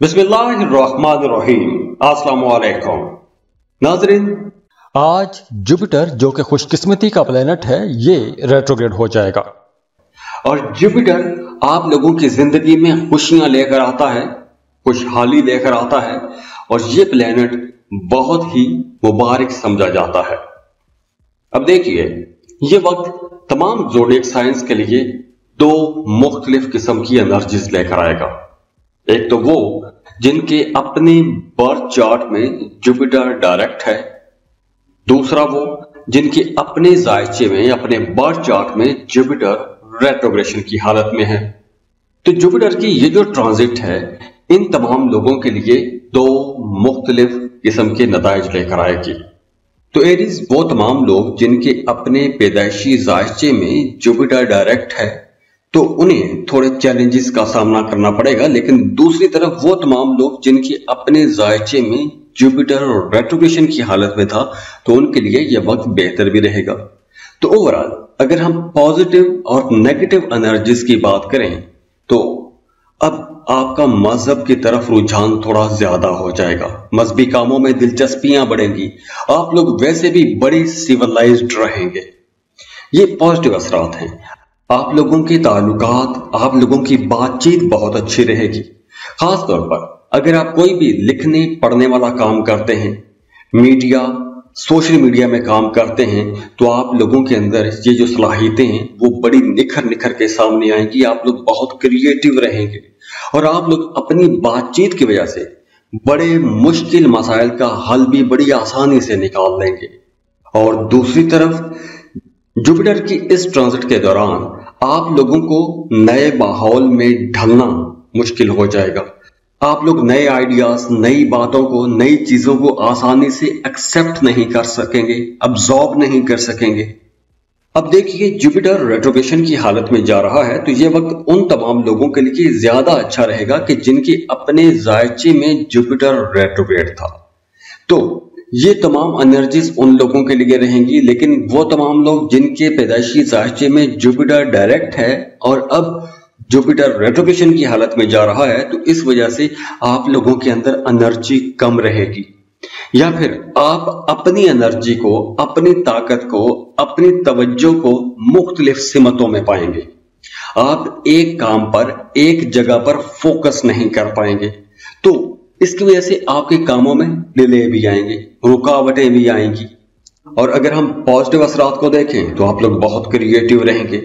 बिस्मिल्लाहिर्रहमानिर्रहीम। अस्सलाम वालेकुम नाज़रीन, आज जुपिटर जो कि खुशकिस्मती का प्लेनेट है ये रेट्रोग्रेड हो जाएगा। और जुपिटर आप लोगों की जिंदगी में खुशियां लेकर आता है, खुशहाली लेकर आता है और ये प्लेनेट बहुत ही मुबारक समझा जाता है। अब देखिए, ये वक्त तमाम ज़ोडिएक साइंस के लिए दो मुख्तलिफ किस्म की एनर्जीज लेकर आएगा। एक तो वो जिनके अपने बर्थ चार्ट में जुपिटर डायरेक्ट है, दूसरा वो जिनके अपने जायचे में, अपने बर्थ चार्ट में जुपिटर रेट्रोग्रेशन की हालत में है। तो जुपिटर की ये जो ट्रांजिट है इन तमाम लोगों के लिए दो मुख्तलिफ किस्म के नताइज लेकर आएगी। तो एरीज वो तमाम लोग जिनके अपने पैदाइशी जायचे में जुपिटर डायरेक्ट है तो उन्हें थोड़े चैलेंजेस का सामना करना पड़ेगा, लेकिन दूसरी तरफ वो तमाम लोग जिनके अपने जायचे में जुपिटर और रेट्रोग्रेशन की हालत में था तो उनके लिए यह वक्त बेहतर भी रहेगा। तो ओवरऑल अगर हम पॉजिटिव और नेगेटिव एनर्जीज की बात करें तो अब आपका मजहब की तरफ रुझान थोड़ा ज्यादा हो जाएगा, मजहबी कामों में दिलचस्पियां बढ़ेंगी, आप लोग वैसे भी बड़े सिविलाइज्ड रहेंगे। ये पॉजिटिव असरात हैं। आप लोगों के ताल्लुकात, आप लोगों की बातचीत बहुत अच्छी रहेगी। खास तौर पर अगर आप कोई भी लिखने पढ़ने वाला काम करते हैं, मीडिया, सोशल मीडिया में काम करते हैं, तो आप लोगों के अंदर ये जो सलाहियतें हैं वो बड़ी निखर निखर के सामने आएंगी। आप लोग बहुत क्रिएटिव रहेंगे और आप लोग अपनी बातचीत की वजह से बड़े मुश्किल मसाइल का हल भी बड़ी आसानी से निकाल लेंगे। और दूसरी तरफ जुपिटर की इस ट्रांजिट के दौरान आप लोगों को नए माहौल में ढलना मुश्किल हो जाएगा। आप लोग नए आइडियाज, नई बातों को, नई चीजों को आसानी से एक्सेप्ट नहीं कर सकेंगे, अब्सॉर्ब नहीं कर सकेंगे। अब देखिए, जुपिटर रेट्रोग्रेशन की हालत में जा रहा है तो यह वक्त उन तमाम लोगों के लिए ज्यादा अच्छा रहेगा कि जिनके अपने जायचे में जुपिटर रेट्रोग्रेड था। तो ये तमाम एनर्जीज उन लोगों के लिए रहेंगी, लेकिन वो तमाम लोग जिनके पैदाइशी जायचे में जुपिटर डायरेक्ट है और अब जुपिटर रेट्रोग्रेशन की हालत में जा रहा है तो इस वजह से आप लोगों के अंदर एनर्जी कम रहेगी, या फिर आप अपनी एनर्जी को, अपनी ताकत को, अपनी तवज्जो को मुख्तलिफ सिमतों में पाएंगे। आप एक काम पर, एक जगह पर फोकस नहीं कर पाएंगे, तो इसकी वजह से आपके कामों में डिले भी आएंगे, रुकावटें भी आएंगी। और अगर हम पॉजिटिव असरात को देखें तो आप लोग बहुत क्रिएटिव रहेंगे।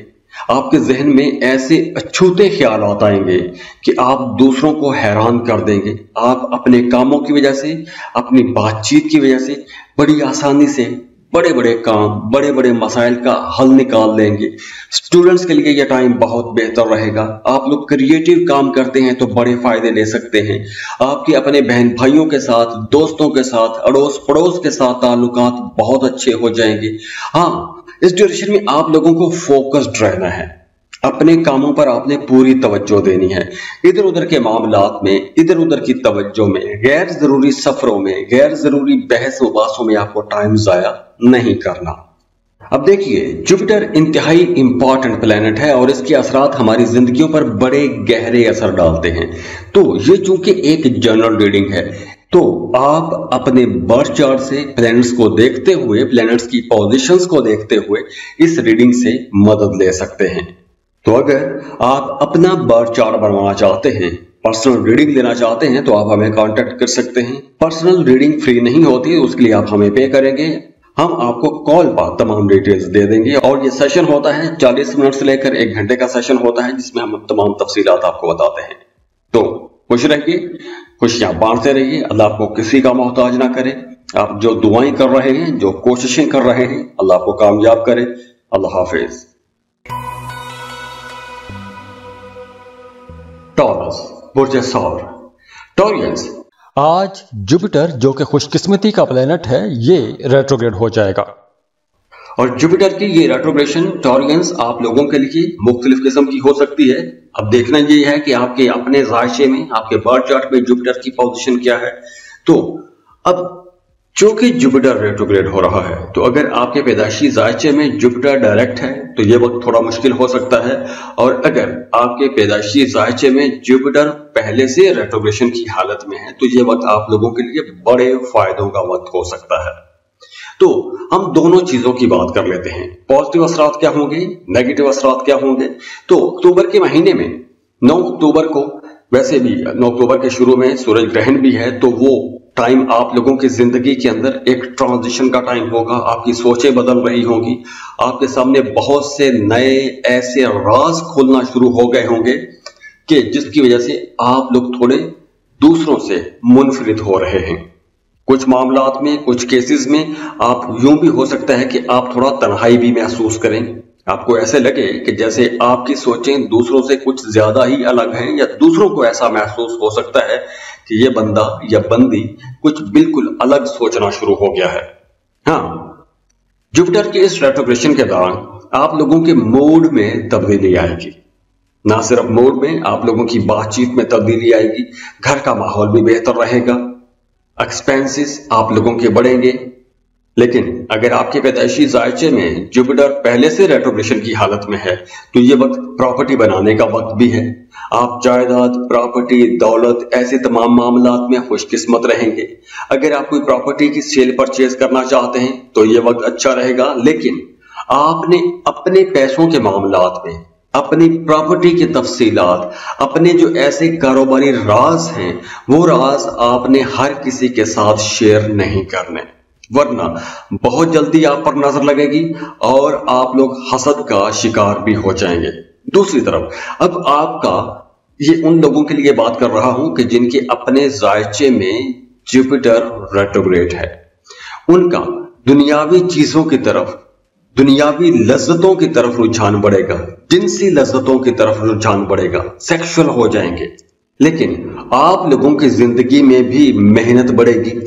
आपके जहन में ऐसे अछूते ख्यालात आएंगे कि आप दूसरों को हैरान कर देंगे। आप अपने कामों की वजह से, अपनी बातचीत की वजह से बड़ी आसानी से बड़े बड़े काम, बड़े बड़े मसाइल का हल निकाल लेंगे। स्टूडेंट्स के लिए यह टाइम बहुत बेहतर रहेगा। आप लोग क्रिएटिव काम करते हैं तो बड़े फायदे ले सकते हैं। आपके अपने बहन भाइयों के साथ, दोस्तों के साथ, अड़ोस पड़ोस के साथ ताल्लुकात बहुत अच्छे हो जाएंगे। हाँ, इस ड्यूरेशन में आप लोगों को फोकस्ड रहना है, अपने कामों पर आपने पूरी तवज्जो देनी है। इधर उधर के मामलात में, इधर उधर की तवज्जो में, गैर जरूरी सफरों में, गैर जरूरी बहस वबासों में आपको टाइम जाया नहीं करना। अब देखिए, जुपिटर इंतहाई इंपॉर्टेंट प्लेनेट है और इसके असरात हमारी जिंदगियों पर बड़े गहरे असर डालते हैं। तो ये चूंकि एक जनरल रीडिंग है तो आप अपने बर्थ चार्ट से प्लैनेट्स को देखते हुए, प्लैनेट्स की पोजीशंस को देखते हुए इस रीडिंग से मदद ले सकते हैं। तो अगर आप अपना बर्थ चार्ट बनवाना चाहते हैं, पर्सनल रीडिंग लेना चाहते हैं तो आप हमें कांटेक्ट कर सकते हैं। पर्सनल रीडिंग फ्री नहीं होती, उसके लिए आप हमें पे करेंगे, हम आपको कॉल पर तमाम डिटेल्स दे देंगे। और ये सेशन होता है 40 मिनट से लेकर 1 घंटे का सेशन होता है जिसमें हम तमाम तफसीलात आपको बताते हैं। तो खुश रहिए, खुशियां बांटते रहिए, अल्लाह आपको किसी का मोहताज ना करे। आप जो दुआएं कर रहे हैं, जो कोशिशें कर रहे हैं, अल्लाह आपको कामयाब करे। अल्लाह हाफिज। टॉरस, बुर्ज सौर, टॉरियंस, आज जुपिटर जो कि खुशकिस्मती का प्लेनेट है ये रेट्रोग्रेड हो जाएगा। और जुपिटर की ये रेट्रोग्रेशन टॉरियंस आप लोगों के लिए मुख्तलिफ किस्म की हो सकती है। अब देखना ये है कि आपके अपने जायचे में, आपके बर्थ चार्ट में जुपिटर की पोजीशन क्या है। तो अब चूंकि जुपिटर रेट्रोग्रेड हो रहा है, तो अगर आपके पैदाइशी जायचे में जुपिटर डायरेक्ट है तो ये वक्त थोड़ा मुश्किल हो सकता है, और अगर आपके पैदाइशी जायचे में जुपिटर पहले से रेट्रोग्रेशन की हालत में है तो ये वक्त आप लोगों के लिए बड़े फायदों का वक्त हो सकता है। तो हम दोनों चीजों की बात कर लेते हैं, पॉजिटिव असरात क्या होंगे, नेगेटिव असरात क्या होंगे। तो अक्टूबर के महीने में 9 अक्टूबर को, वैसे भी 9 अक्टूबर के शुरू में सूरज ग्रहण भी है, तो वो टाइम आप लोगों की जिंदगी के अंदर एक ट्रांजिशन का टाइम होगा। आपकी सोचें बदल रही होंगी, आपके सामने बहुत से नए ऐसे राज खोलना शुरू हो गए होंगे कि जिसकी वजह से आप लोग थोड़े दूसरों से मुनफरिद हो रहे हैं। कुछ मामलात में, कुछ केसेस में आप यूं भी हो सकता है कि आप थोड़ा तन्हाई भी महसूस करें। आपको ऐसे लगे कि जैसे आपकी सोचें दूसरों से कुछ ज्यादा ही अलग हैं, या दूसरों को ऐसा महसूस हो सकता है कि ये बंदा या बंदी कुछ बिल्कुल अलग सोचना शुरू हो गया है। हाँ, जुपिटर के इस रेट्रोग्रेशन के दौरान आप लोगों के मूड में तब्दीली आएगी। ना सिर्फ मूड में, आप लोगों की बातचीत में तब्दीली आएगी, घर का माहौल भी बेहतर रहेगा, एक्सपेंसेस आप लोगों के बढ़ेंगे। लेकिन अगर आपके पैदाइशी जायचे में जुपिटर पहले से रेट्रोग्रेशन की हालत में है तो ये वक्त प्रॉपर्टी बनाने का वक्त भी है। आप जायदाद, प्रॉपर्टी, दौलत, ऐसे तमाम मामलात में खुशकिस्मत रहेंगे। अगर आप कोई प्रॉपर्टी की सेल परचेज करना चाहते हैं तो ये वक्त अच्छा रहेगा, लेकिन आपने अपने पैसों के मामलात में, अपनी प्रॉपर्टी की तफसीलात, अपने जो ऐसे कारोबारी राज हैं, वो राज आपने हर किसी के साथ शेयर नहीं करने, वरना बहुत जल्दी आप पर नजर लगेगी और आप लोग हसद का शिकार भी हो जाएंगे। दूसरी तरफ अब आपका, ये उन लोगों के लिए बात कर रहा हूं कि जिनके अपने जायचे में जुपिटर रेट्रोग्रेड है, उनका दुनियावी चीजों की तरफ, दुनियावी लज्जतों की तरफ रुझान बढ़ेगा, जिनसी लज्जतों की तरफ रुझान बढ़ेगा, सेक्सुअल हो जाएंगे। लेकिन आप लोगों की जिंदगी में भी मेहनत बढ़ेगी,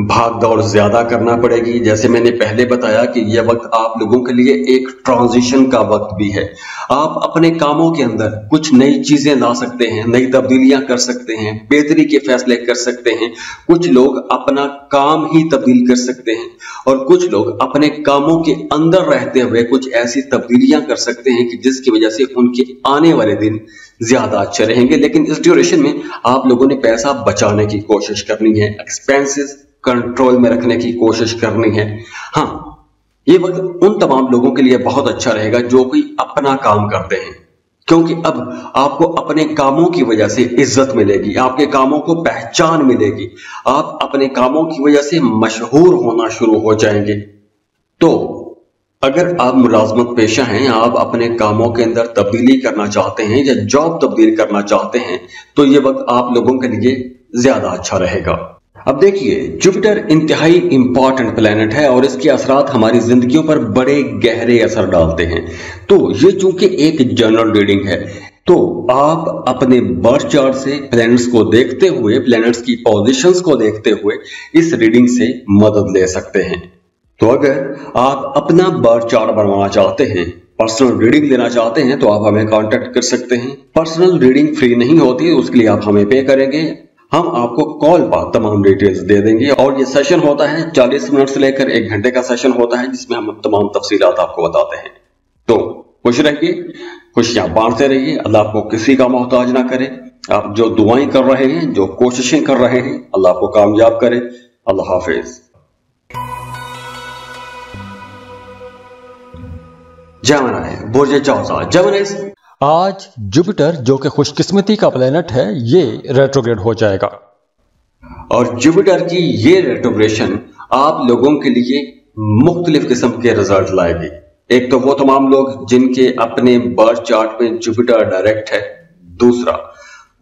भाग दौड़ ज्यादा करना पड़ेगी। जैसे मैंने पहले बताया कि यह वक्त आप लोगों के लिए एक ट्रांजिशन का वक्त भी है। आप अपने कामों के अंदर कुछ नई चीजें ला सकते हैं, नई तब्दीलियां कर सकते हैं, बेहतरी के फैसले कर सकते हैं। कुछ लोग अपना काम ही तब्दील कर सकते हैं और कुछ लोग अपने कामों के अंदर रहते हुए कुछ ऐसी तब्दीलियां कर सकते हैं कि जिसकी वजह से उनके आने वाले दिन ज्यादा अच्छे रहेंगे। लेकिन इस ड्यूरेशन में आप लोगों ने पैसा बचाने की कोशिश करनी है, एक्सपेंसेस कंट्रोल में रखने की कोशिश करनी है। हाँ, ये वक्त उन तमाम लोगों के लिए बहुत अच्छा रहेगा जो कोई अपना काम करते हैं, क्योंकि अब आपको अपने कामों की वजह से इज्जत मिलेगी, आपके कामों को पहचान मिलेगी, आप अपने कामों की वजह से मशहूर होना शुरू हो जाएंगे। तो अगर आप मुलाजमत पेशा हैं, आप अपने कामों के अंदर तब्दीली करना चाहते हैं या जॉब तब्दील करना चाहते हैं, तो ये वक्त आप लोगों के लिए ज्यादा अच्छा रहेगा। अब देखिए, जुपिटर इंतहाई इंपॉर्टेंट प्लेनेट है और इसके असरात हमारी जिंदगियों पर बड़े गहरे असर डालते हैं। तो ये चूंकि एक जनरल रीडिंग है, तो आप अपने बर्थ चार्ट से प्लैनेट्स को देखते हुए, प्लैनेट्स की पोजीशंस को देखते हुए इस रीडिंग से मदद ले सकते हैं। तो अगर आप अपना बर्थ चार्ट बनवाना चाहते हैं, पर्सनल रीडिंग लेना चाहते हैं, तो आप हमें कांटेक्ट कर सकते हैं। पर्सनल रीडिंग फ्री नहीं होती, उसके लिए आप हमें पे करेंगे, हम आपको कॉल पर तमाम डिटेल्स दे देंगे। और ये सेशन होता है 40 मिनट से लेकर 1 घंटे का सेशन होता है, जिसमें हम तमाम तफसीलात आपको बताते हैं। तो खुश रहिए, खुशियां बांटते रहिए, अल्लाह आपको किसी का मोहताज ना करे। आप जो दुआएं कर रहे हैं, जो कोशिशें कर रहे हैं, अल्लाह आपको कामयाब करे। अल्लाह हाफिज। जेमिनी, बुर्ज चौसा, जेमिनी। आज जुपिटर जो कि खुशकिस्मती का प्लेनेट है, ये रेट्रोग्रेड हो जाएगा। और जुपिटर की ये रेट्रोग्रेशन आप लोगों के लिए मुख्तलिफ किस्म के रिजल्ट लाएगी। एक तो वो तमाम लोग जिनके अपने बर्थ चार्ट में जुपिटर डायरेक्ट है, दूसरा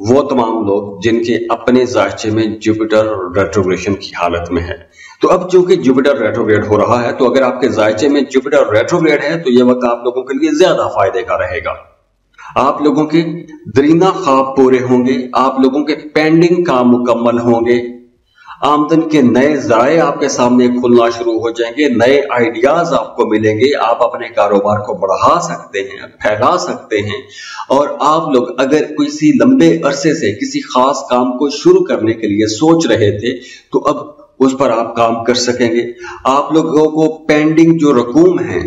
वो तमाम लोग जिनके अपने जायचे में जुपिटर रेट्रोग्रेशन की हालत में है। तो अब चूंकि जुपिटर रेट्रोग्रेड हो रहा है, तो अगर आपके जायचे में जुपिटर रेट्रोग्रेड है तो यह वक्त आप लोगों के लिए ज्यादा फायदे का रहेगा। आप लोगों के दरीना ख्वाब पूरे होंगे, आप लोगों के पेंडिंग काम मुकम्मल होंगे, आमदन के नए ज़राए आपके सामने खुलना शुरू हो जाएंगे, नए आइडियाज आपको मिलेंगे, आप अपने कारोबार को बढ़ा सकते हैं, फैला सकते हैं। और आप लोग अगर किसी लंबे अरसे से किसी खास काम को शुरू करने के लिए सोच रहे थे, तो अब उस पर आप काम कर सकेंगे। आप लोगों को पेंडिंग जो रकूम हैं,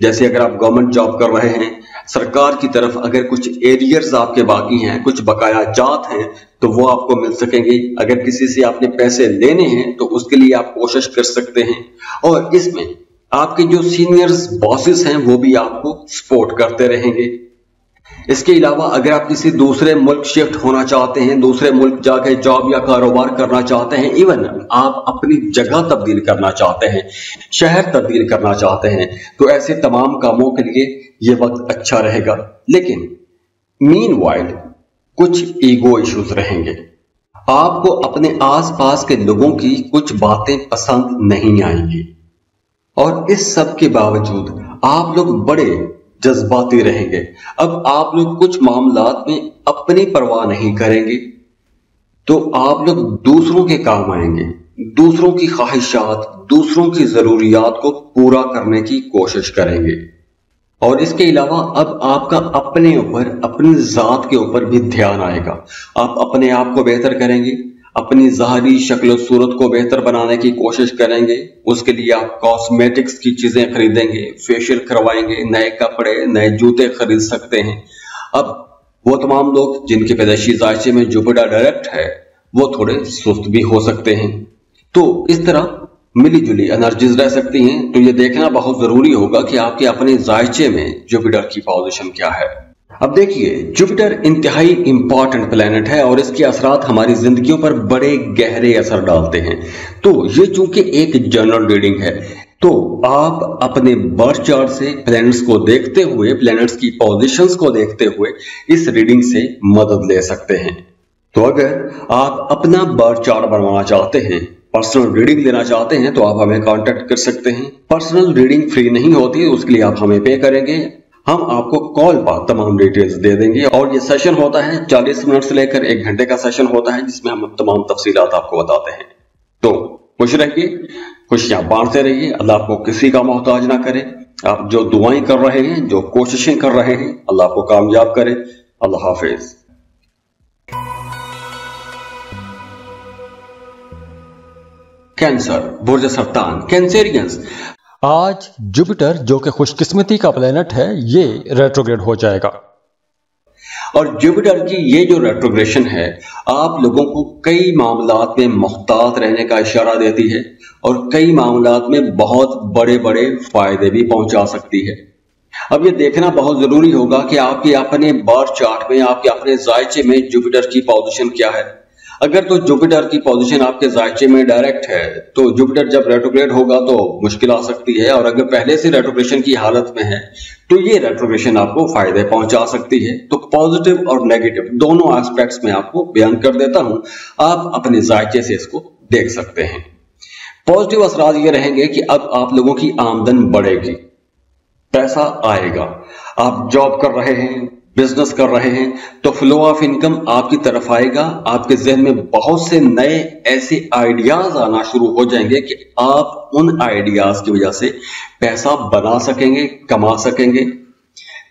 जैसे अगर आप गवर्नमेंट जॉब कर रहे हैं, सरकार की तरफ अगर कुछ एरियर्स आपके बाकी हैं, कुछ बकाया जात हैं, तो वो आपको मिल सकेंगे। अगर किसी से आपने पैसे लेने हैं तो उसके लिए आप कोशिश कर सकते हैं। और इसमें आपके जो सीनियर्स बॉसेस हैं वो भी आपको सपोर्ट करते रहेंगे। इसके अलावा अगर आप किसी दूसरे मुल्क शिफ्ट होना चाहते हैं, दूसरे मुल्क जाके जॉब या कारोबार करना चाहते हैं, इवन आप अपनी जगह तब्दील करना चाहते हैं, शहर तब्दील करना चाहते हैं, तो ऐसे तमाम कामों के लिए ये वक्त अच्छा रहेगा। लेकिन मीनवाइल कुछ ईगो इश्यूज रहेंगे। आपको अपने आसपास के लोगों की कुछ बातें पसंद नहीं आएंगी और इस सब के बावजूद आप लोग बड़े जज्बाती रहेंगे। अब आप लोग कुछ मामलात में अपनी परवाह नहीं करेंगे तो आप लोग दूसरों के काम आएंगे, दूसरों की ख्वाहिशात, दूसरों की जरूरियात को पूरा करने की कोशिश करेंगे। और इसके अलावा अब आपका अपने ऊपर, अपनी जात के ऊपर भी ध्यान आएगा। आप अपने आप को बेहतर करेंगे, अपनी ज़ाहरी शक्ल सूरत को बेहतर बनाने की कोशिश करेंगे। उसके लिए आप कॉस्मेटिक्स की चीजें खरीदेंगे, फेशियल करवाएंगे, नए कपड़े, नए जूते खरीद सकते हैं। अब वो तमाम लोग जिनके पैदाइशी जायचे में जुपिटर डायरेक्ट है वो थोड़े सुस्त भी हो सकते हैं। तो इस तरह मिली जुली एनर्जीज रह सकती हैं। तो ये देखना बहुत जरूरी होगा कि आपके अपने जायचे में जुपिटर की पोजीशन क्या है। अब देखिए, जुपिटर इंतहाई इंपॉर्टेंट प्लेनेट है और इसके असरात हमारी जिंदगियों पर बड़े गहरे असर डालते हैं। तो ये चूंकि एक जनरल रीडिंग है, तो आप अपने बर्थ चार्ट से प्लैनेट्स को देखते हुए, प्लैनेट्स की पोजीशंस को देखते हुए इस रीडिंग से मदद ले सकते हैं। तो अगर आप अपना बर्थ चार्ट बनवाना चाहते हैं, पर्सनल रीडिंग लेना चाहते हैं, तो आप हमें कांटेक्ट कर सकते हैं। पर्सनल रीडिंग फ्री नहीं होती, उसके लिए आप हमें पे करेंगे, हम आपको कॉल पर तमाम डिटेल्स दे देंगे। और ये सेशन होता है 40 मिनट से लेकर 1 घंटे का सेशन होता है, जिसमें हम तमाम तफसीलात आपको बताते हैं। तो खुश रहिए, खुशियां बांटते रहिए, अल्लाह आपको किसी का मोहताज ना करे। आप जो दुआएं कर रहे हैं, जो कोशिशें कर रहे हैं, अल्लाह आपको कामयाब करे। अल्लाह हाफिज। कैंसर, बुर्ज सरतान, कैंसेरियंस, आज जुपिटर जो कि खुशकिस्मती का प्लेनेट है ये रेट्रोग्रेड हो जाएगा। और जुपिटर की ये जो रेट्रोग्रेशन है आप लोगों को कई मामलात में मुहतात रहने का इशारा देती है और कई मामलात में बहुत बड़े बड़े फायदे भी पहुंचा सकती है। अब ये देखना बहुत जरूरी होगा कि आपके अपने बर्थ चार्ट में, आपके अपने जायचे में जुपिटर की पोजीशन क्या है। अगर तो जुपिटर की पोजीशन आपके जायचे में डायरेक्ट है तो जुपिटर जब रेट्रोग्रेड होगा तो मुश्किल आ सकती है, और अगर पहले से रेट्रोग्रेशन की हालत में है तो ये रेट्रोग्रेशन आपको फायदे पहुंचा सकती है। तो पॉजिटिव और नेगेटिव दोनों एस्पेक्ट्स में आपको बयान कर देता हूं, आप अपने जायचे से इसको देख सकते हैं। पॉजिटिव असरात ये रहेंगे कि अब आप लोगों की आमदन बढ़ेगी, पैसा आएगा। आप जॉब कर रहे हैं, बिजनेस कर रहे हैं, तो फ्लो ऑफ इनकम आपकी तरफ आएगा। आपके जहन में बहुत से नए ऐसे आइडियाज आना शुरू हो जाएंगे कि आप उन आइडियाज की वजह से पैसा बना सकेंगे, कमा सकेंगे।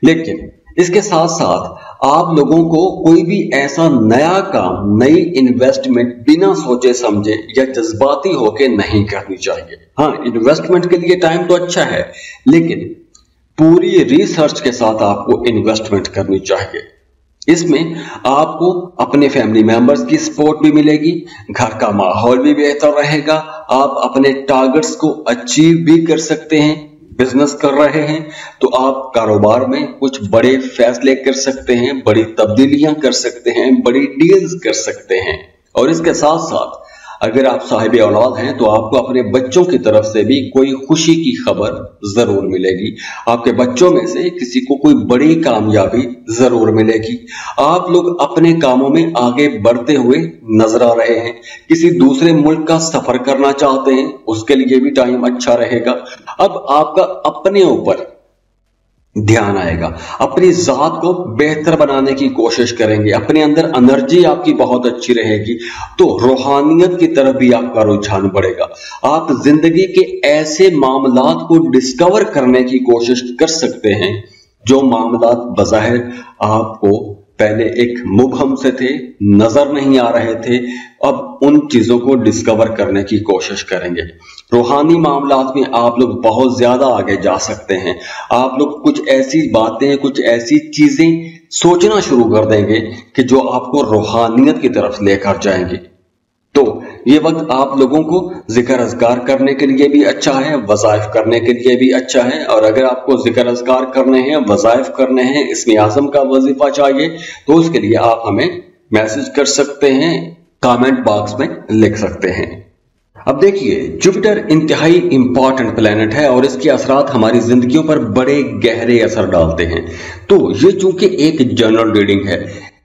लेकिन इसके साथ साथ आप लोगों को कोई भी ऐसा नया काम, नई इन्वेस्टमेंट बिना सोचे समझे या जज्बाती होके नहीं करनी चाहिए। हाँ, इन्वेस्टमेंट के लिए टाइम तो अच्छा है, लेकिन पूरी रिसर्च के साथ आपको इन्वेस्टमेंट करनी चाहिए। इसमें आपको अपने फैमिली मेंबर्स की सपोर्ट भी मिलेगी, घर का माहौल भी बेहतर रहेगा, आप अपने टारगेट्स को अचीव भी कर सकते हैं। बिजनेस कर रहे हैं तो आप कारोबार में कुछ बड़े फैसले कर सकते हैं, बड़ी तब्दीलियां कर सकते हैं, बड़ी डील्स कर सकते हैं। और इसके साथ साथ अगर आप साहिब औलाद हैं तो आपको अपने बच्चों की तरफ से भी कोई खुशी की खबर जरूर मिलेगी। आपके बच्चों में से किसी को कोई बड़ी कामयाबी जरूर मिलेगी। आप लोग अपने कामों में आगे बढ़ते हुए नजर आ रहे हैं। किसी दूसरे मुल्क का सफर करना चाहते हैं, उसके लिए भी टाइम अच्छा रहेगा। अब आपका अपने ऊपर ध्यान आएगा, अपनी जात को बेहतर बनाने की कोशिश करेंगे, अपने अंदर एनर्जी आपकी बहुत अच्छी रहेगी, तो रूहानियत की तरफ भी आपका रुझान बढ़ेगा। आप जिंदगी के ऐसे मामलात को डिस्कवर करने की कोशिश कर सकते हैं जो मामलात बज़ाहिर आपको पहले एक मुबहम से थे, नजर नहीं आ रहे थे, अब उन चीजों को डिस्कवर करने की कोशिश करेंगे। रूहानी मामलात में आप लोग बहुत ज्यादा आगे जा सकते हैं। आप लोग कुछ ऐसी बातें, कुछ ऐसी चीजें सोचना शुरू कर देंगे कि जो आपको रूहानियत की तरफ लेकर जाएंगे। तो ये वक्त आप लोगों को जिक्र अज़कार करने के लिए भी अच्छा है, वज़ाइफ करने के लिए भी अच्छा है। और अगर आपको जिक्र अज़कार करने हैं, वज़ाइफ करने हैं, इस्म आज़म का वजीफा चाहिए, तो उसके लिए आप हमें मैसेज कर सकते हैं, कमेंट बॉक्स में लिख सकते हैं। अब देखिए, जुपिटर इंतहाई इंपॉर्टेंट प्लेनेट है और इसके असरात हमारी जिंदगियों पर बड़े गहरे असर डालते हैं। तो ये चूंकि एक जनरल रीडिंग है,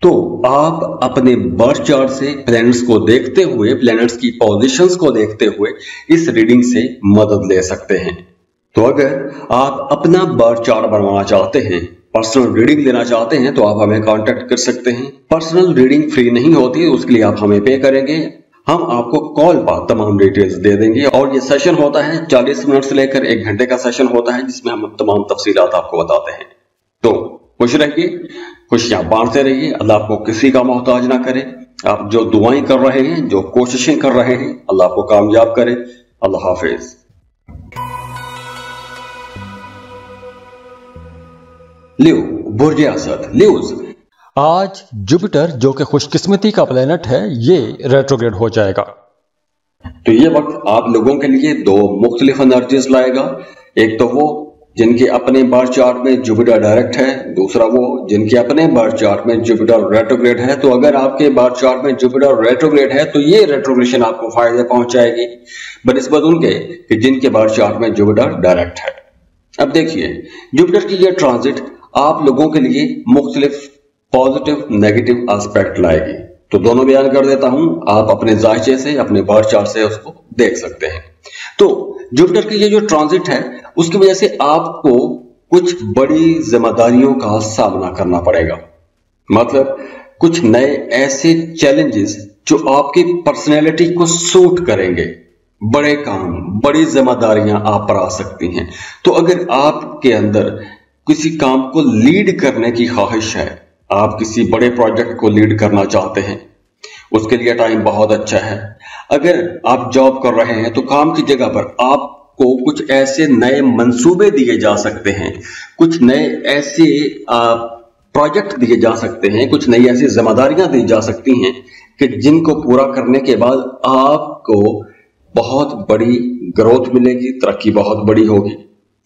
तो आप अपने बर्थ चार्ट से प्लैनेट्स को देखते हुए, प्लैनेट्स की पोजीशंस को देखते हुए इस रीडिंग से मदद ले सकते हैं। तो अगर आप अपना बर्थ चार्ट बनवाना चाहते हैं, पर्सनल रीडिंग लेना चाहते हैं, तो आप हमें कांटेक्ट कर सकते हैं। पर्सनल रीडिंग फ्री नहीं होती, उसके लिए आप हमें पे करेंगे, हम आपको कॉल पर तमाम डिटेल्स दे देंगे। और ये सेशन होता है 40 मिनट से लेकर 1 घंटे का सेशन होता है, जिसमें हम तमाम तफसीलात आपको बताते हैं। तो खुश रहिए, खुशियां बांटते रहिए, अल्लाह आपको किसी का मोहताज ना करे। आप जो दुआएं कर रहे हैं, जो कोशिशें कर रहे हैं, अल्लाह आपको कामयाब करे। अल्लाह हाफिज। लियो, बुर्ज असद, ल्यूज। आज जुपिटर जो कि खुशकिस्मती का प्लेनेट है, ये रेट्रोग्रेड हो जाएगा। तो ये वक्त आप लोगों के लिए 2 मुख्तलिफ एनर्जीज लाएगा। एक तो वो जिनके अपने बर्थ चार्ट में जुपिटर डायरेक्ट है, दूसरा वो जिनके अपने बर्थ चार्ट में जुपिटर रेट्रोग्रेड है। तो अगर आपके बर्थ चार्ट में जुपिटर रेट्रोग्रेड है, तो ये रेट्रोग्रेशन आपको फायदे पहुंचाएगी बनिस्बत उनके कि जिनके बर्थ चार्ट में जुपिटर डायरेक्ट है। अब देखिए, जुपिटर की ये ट्रांजिट आप लोगों के लिए मुख्तलिफ पॉजिटिव नेगेटिव एस्पेक्ट लाएगी। तो दोनों बयान कर देता हूं, आप अपने जायचे से, अपने बर्थ चार्ट से उसको देख सकते हैं। तो जुपिटर की ये जो ट्रांजिट है, उसकी वजह से आपको कुछ बड़ी जिम्मेदारियों का सामना करना पड़ेगा। मतलब कुछ नए ऐसे चैलेंजेस जो आपकी पर्सनैलिटी को सूट करेंगे। बड़े काम, बड़ी जिम्मेदारियां आप पर आ सकती हैं। तो अगर आपके अंदर किसी काम को लीड करने की ख्वाहिश है, आप किसी बड़े प्रोजेक्ट को लीड करना चाहते हैं, उसके लिए टाइम बहुत अच्छा है। अगर आप जॉब कर रहे हैं, तो काम की जगह पर आपको कुछ ऐसे नए मंसूबे दिए जा सकते हैं, कुछ नए ऐसे प्रोजेक्ट दिए जा सकते हैं, कुछ नई ऐसी जिम्मेदारियां दी जा सकती हैं कि जिनको पूरा करने के बाद आपको बहुत बड़ी ग्रोथ मिलेगी, तरक्की बहुत बड़ी होगी।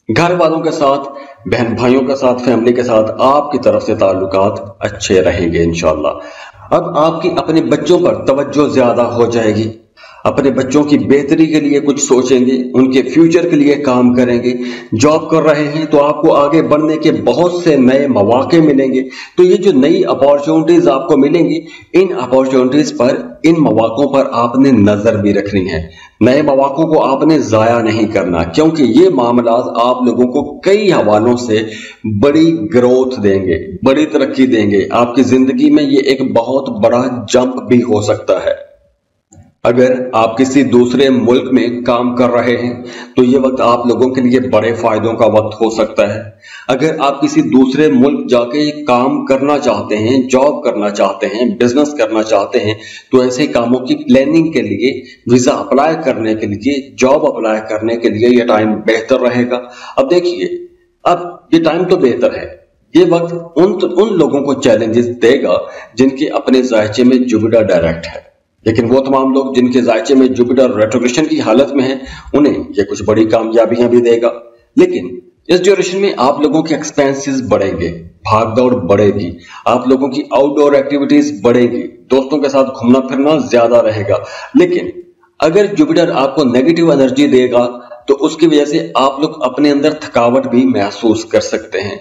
घर वालों के साथ, बहन भाइयों के साथ, फैमिली के साथ आपकी तरफ से ताल्लुकात अच्छे रहेंगे इंशाल्लाह। अब आपकी अपने बच्चों पर तवज्जो ज्यादा हो जाएगी। अपने बच्चों की बेहतरी के लिए कुछ सोचेंगे, उनके फ्यूचर के लिए काम करेंगे। जॉब कर रहे हैं तो आपको आगे बढ़ने के बहुत से नए मौके मिलेंगे। तो ये जो नई अपॉर्चुनिटीज आपको मिलेंगी, इन अपॉर्चुनिटीज पर, इन मौकों पर आपने नजर भी रखनी है। नए मौकों को आपने जाया नहीं करना, क्योंकि ये मामला आप लोगों को कई हवालों से बड़ी ग्रोथ देंगे, बड़ी तरक्की देंगे। आपकी जिंदगी में ये एक बहुत बड़ा जंप भी हो सकता है। अगर आप किसी दूसरे मुल्क में काम कर रहे हैं, तो ये वक्त आप लोगों के लिए बड़े फायदों का वक्त हो सकता है। अगर आप किसी दूसरे मुल्क जाके काम करना चाहते हैं, जॉब करना चाहते हैं, बिजनेस करना चाहते हैं, तो ऐसे कामों की प्लानिंग के लिए, वीजा अप्लाई करने के लिए, जॉब अप्लाई करने के लिए ये टाइम बेहतर रहेगा। अब देखिए, अब ये टाइम तो बेहतर है। ये वक्त उन लोगों को चैलेंजेस देगा जिनके अपने जायचे में जुपिटर डायरेक्ट है। लेकिन वो तमाम लोग जिनके जायचे में जुपिटर रेट्रोग्रेशन की हालत में है, उन्हें ये कुछ बड़ी कामयाबियां भी देगा। लेकिन इस ड्यूरेशन में आप लोगों के एक्सपेंसेस बढ़ेंगे, भागदौड़ बढ़ेगी, आप लोगों की आउटडोर एक्टिविटीज बढ़ेगी, दोस्तों के साथ घूमना फिरना ज्यादा रहेगा। लेकिन अगर जुपिटर आपको नेगेटिव एनर्जी देगा, तो उसकी वजह से आप लोग अपने अंदर थकावट भी महसूस कर सकते हैं।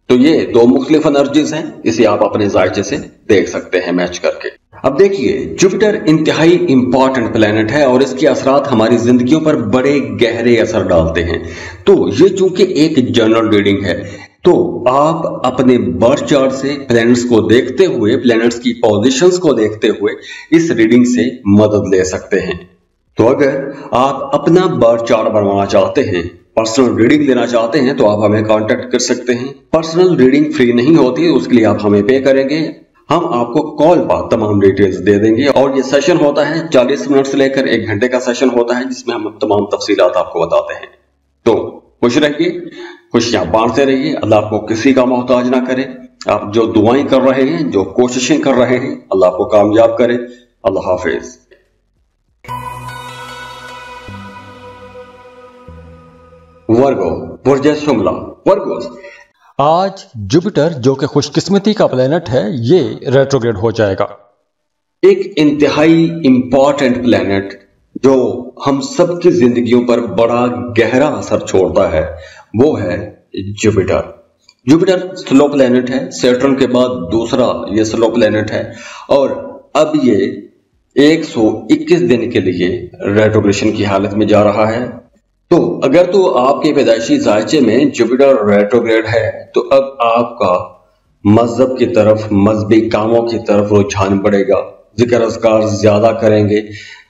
तो ये 2 मुख्तलिफ एनर्जीज हैं, इसे आप अपने जायचे से देख सकते हैं मैच करके। अब देखिए, जुपिटर इंतहाई इंपॉर्टेंट प्लेनेट है और इसके असरात हमारी जिंदगियों पर बड़े गहरे असर डालते हैं। तो ये चूंकि एक जनरल रीडिंग है, तो आप अपने बर्थ चार्ट से प्लैनेट्स को देखते हुए, प्लैनेट्स की पोजीशंस को देखते हुए इस रीडिंग से मदद ले सकते हैं। तो अगर आप अपना बर्थ चार्ट बनवाना चाहते हैं, पर्सनल रीडिंग लेना चाहते हैं तो आप हमें कांटेक्ट कर सकते हैं। पर्सनल रीडिंग फ्री नहीं होती, उसके लिए आप हमें पे करेंगे। हम आपको कॉल पर तमाम डिटेल्स दे देंगे और ये सेशन होता है 40 मिनट से लेकर 1 घंटे का सेशन होता है, जिसमें हम तमाम तफसीलात आपको बताते हैं। तो खुश रहिए, खुशियां बांटते रहिए। अल्लाह आपको किसी का मोहताज ना करे। आप जो दुआएं कर रहे हैं, जो कोशिशें कर रहे हैं, अल्लाह आपको कामयाब करे। अल्लाह हाफिज। वर्गो, बुर्ज शुमला, वर्गोस। आज जुपिटर जो कि खुशकिस्मती का प्लेनेट है, ये रेट्रोग्रेड हो जाएगा। एक इंतहाई इंपॉर्टेंट प्लेनेट जो हम सबकी जिंदगियों पर बड़ा गहरा असर छोड़ता है, वो है जुपिटर। जुपिटर स्लो प्लेनेट है, सैटर्न के बाद दूसरा ये स्लो प्लेनेट है और अब ये 121 दिन के लिए रेट्रोग्रेशन की हालत में जा रहा है। तो अगर तो आपके पैदाइशी जायचे में जुपिटर रेट्रोग्रेड है, तो अब आपका मजहब की तरफ, मजहबी कामों की तरफ रुझान बढ़ेगा। जिक्र अज़कार ज्यादा करेंगे,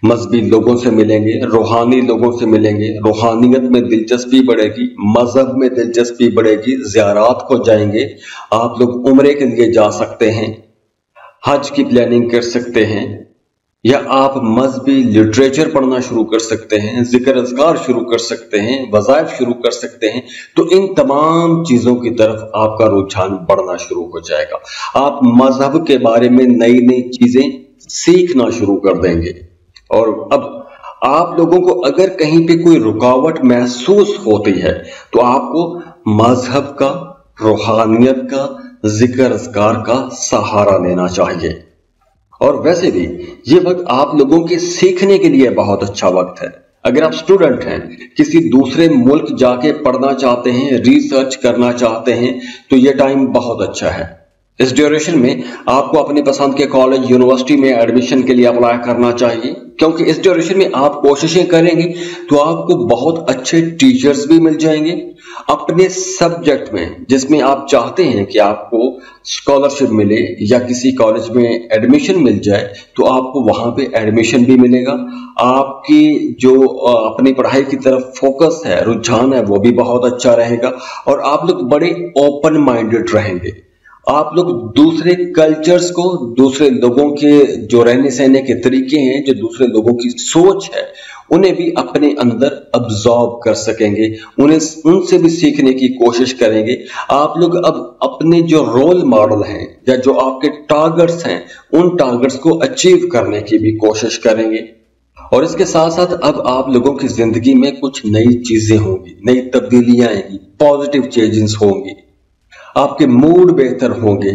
मजहबी लोगों से मिलेंगे, रूहानी लोगों से मिलेंगे, रूहानियत में दिलचस्पी बढ़ेगी, मजहब में दिलचस्पी बढ़ेगी, ज़ियारात को जाएंगे। आप लोग उम्रे के लिए जा सकते हैं, हज की प्लानिंग कर सकते हैं, या आप मजहबी लिटरेचर पढ़ना शुरू कर सकते हैं, जिक्र अज़कार शुरू कर सकते हैं, वज़ाइफ शुरू कर सकते हैं। तो इन तमाम चीजों की तरफ आपका रुझान बढ़ना शुरू हो जाएगा। आप मजहब के बारे में नई नई चीजें सीखना शुरू कर देंगे। और अब आप लोगों को अगर कहीं पे कोई रुकावट महसूस होती है, तो आपको मजहब का, रूहानियत का, जिक्र अज़कार का सहारा लेना चाहिए। और वैसे भी ये वक्त आप लोगों के सीखने के लिए बहुत अच्छा वक्त है। अगर आप स्टूडेंट हैं, किसी दूसरे मुल्क जाके पढ़ना चाहते हैं, रिसर्च करना चाहते हैं, तो ये टाइम बहुत अच्छा है। इस ड्यूरेशन में आपको अपनी पसंद के कॉलेज, यूनिवर्सिटी में एडमिशन के लिए अप्लाई करना चाहिए, क्योंकि इस ड्यूरेशन में आप कोशिशें करेंगे तो आपको बहुत अच्छे टीचर्स भी मिल जाएंगे अपने सब्जेक्ट में, जिसमें आप चाहते हैं कि आपको स्कॉलरशिप मिले या किसी कॉलेज में एडमिशन मिल जाए, तो आपको वहां पे एडमिशन भी मिलेगा। आपकी जो अपनी पढ़ाई की तरफ फोकस है, रुझान है, वो भी बहुत अच्छा रहेगा और आप लोग बड़े ओपन माइंडेड रहेंगे। आप लोग दूसरे कल्चर्स को, दूसरे लोगों के जो रहने सहने के तरीके हैं, जो दूसरे लोगों की सोच है, उन्हें भी अपने अंदर अब्सॉर्ब कर सकेंगे, उन्हें उनसे भी सीखने की कोशिश करेंगे। आप लोग अब अपने जो रोल मॉडल हैं या जो आपके टारगेट्स हैं, उन टारगेट्स को अचीव करने की भी कोशिश करेंगे। और इसके साथ साथ अब आप लोगों की जिंदगी में कुछ नई चीजें होंगी, नई तब्दीलियां आएंगी, पॉजिटिव चेंजेस होंगी, आपके मूड बेहतर होंगे।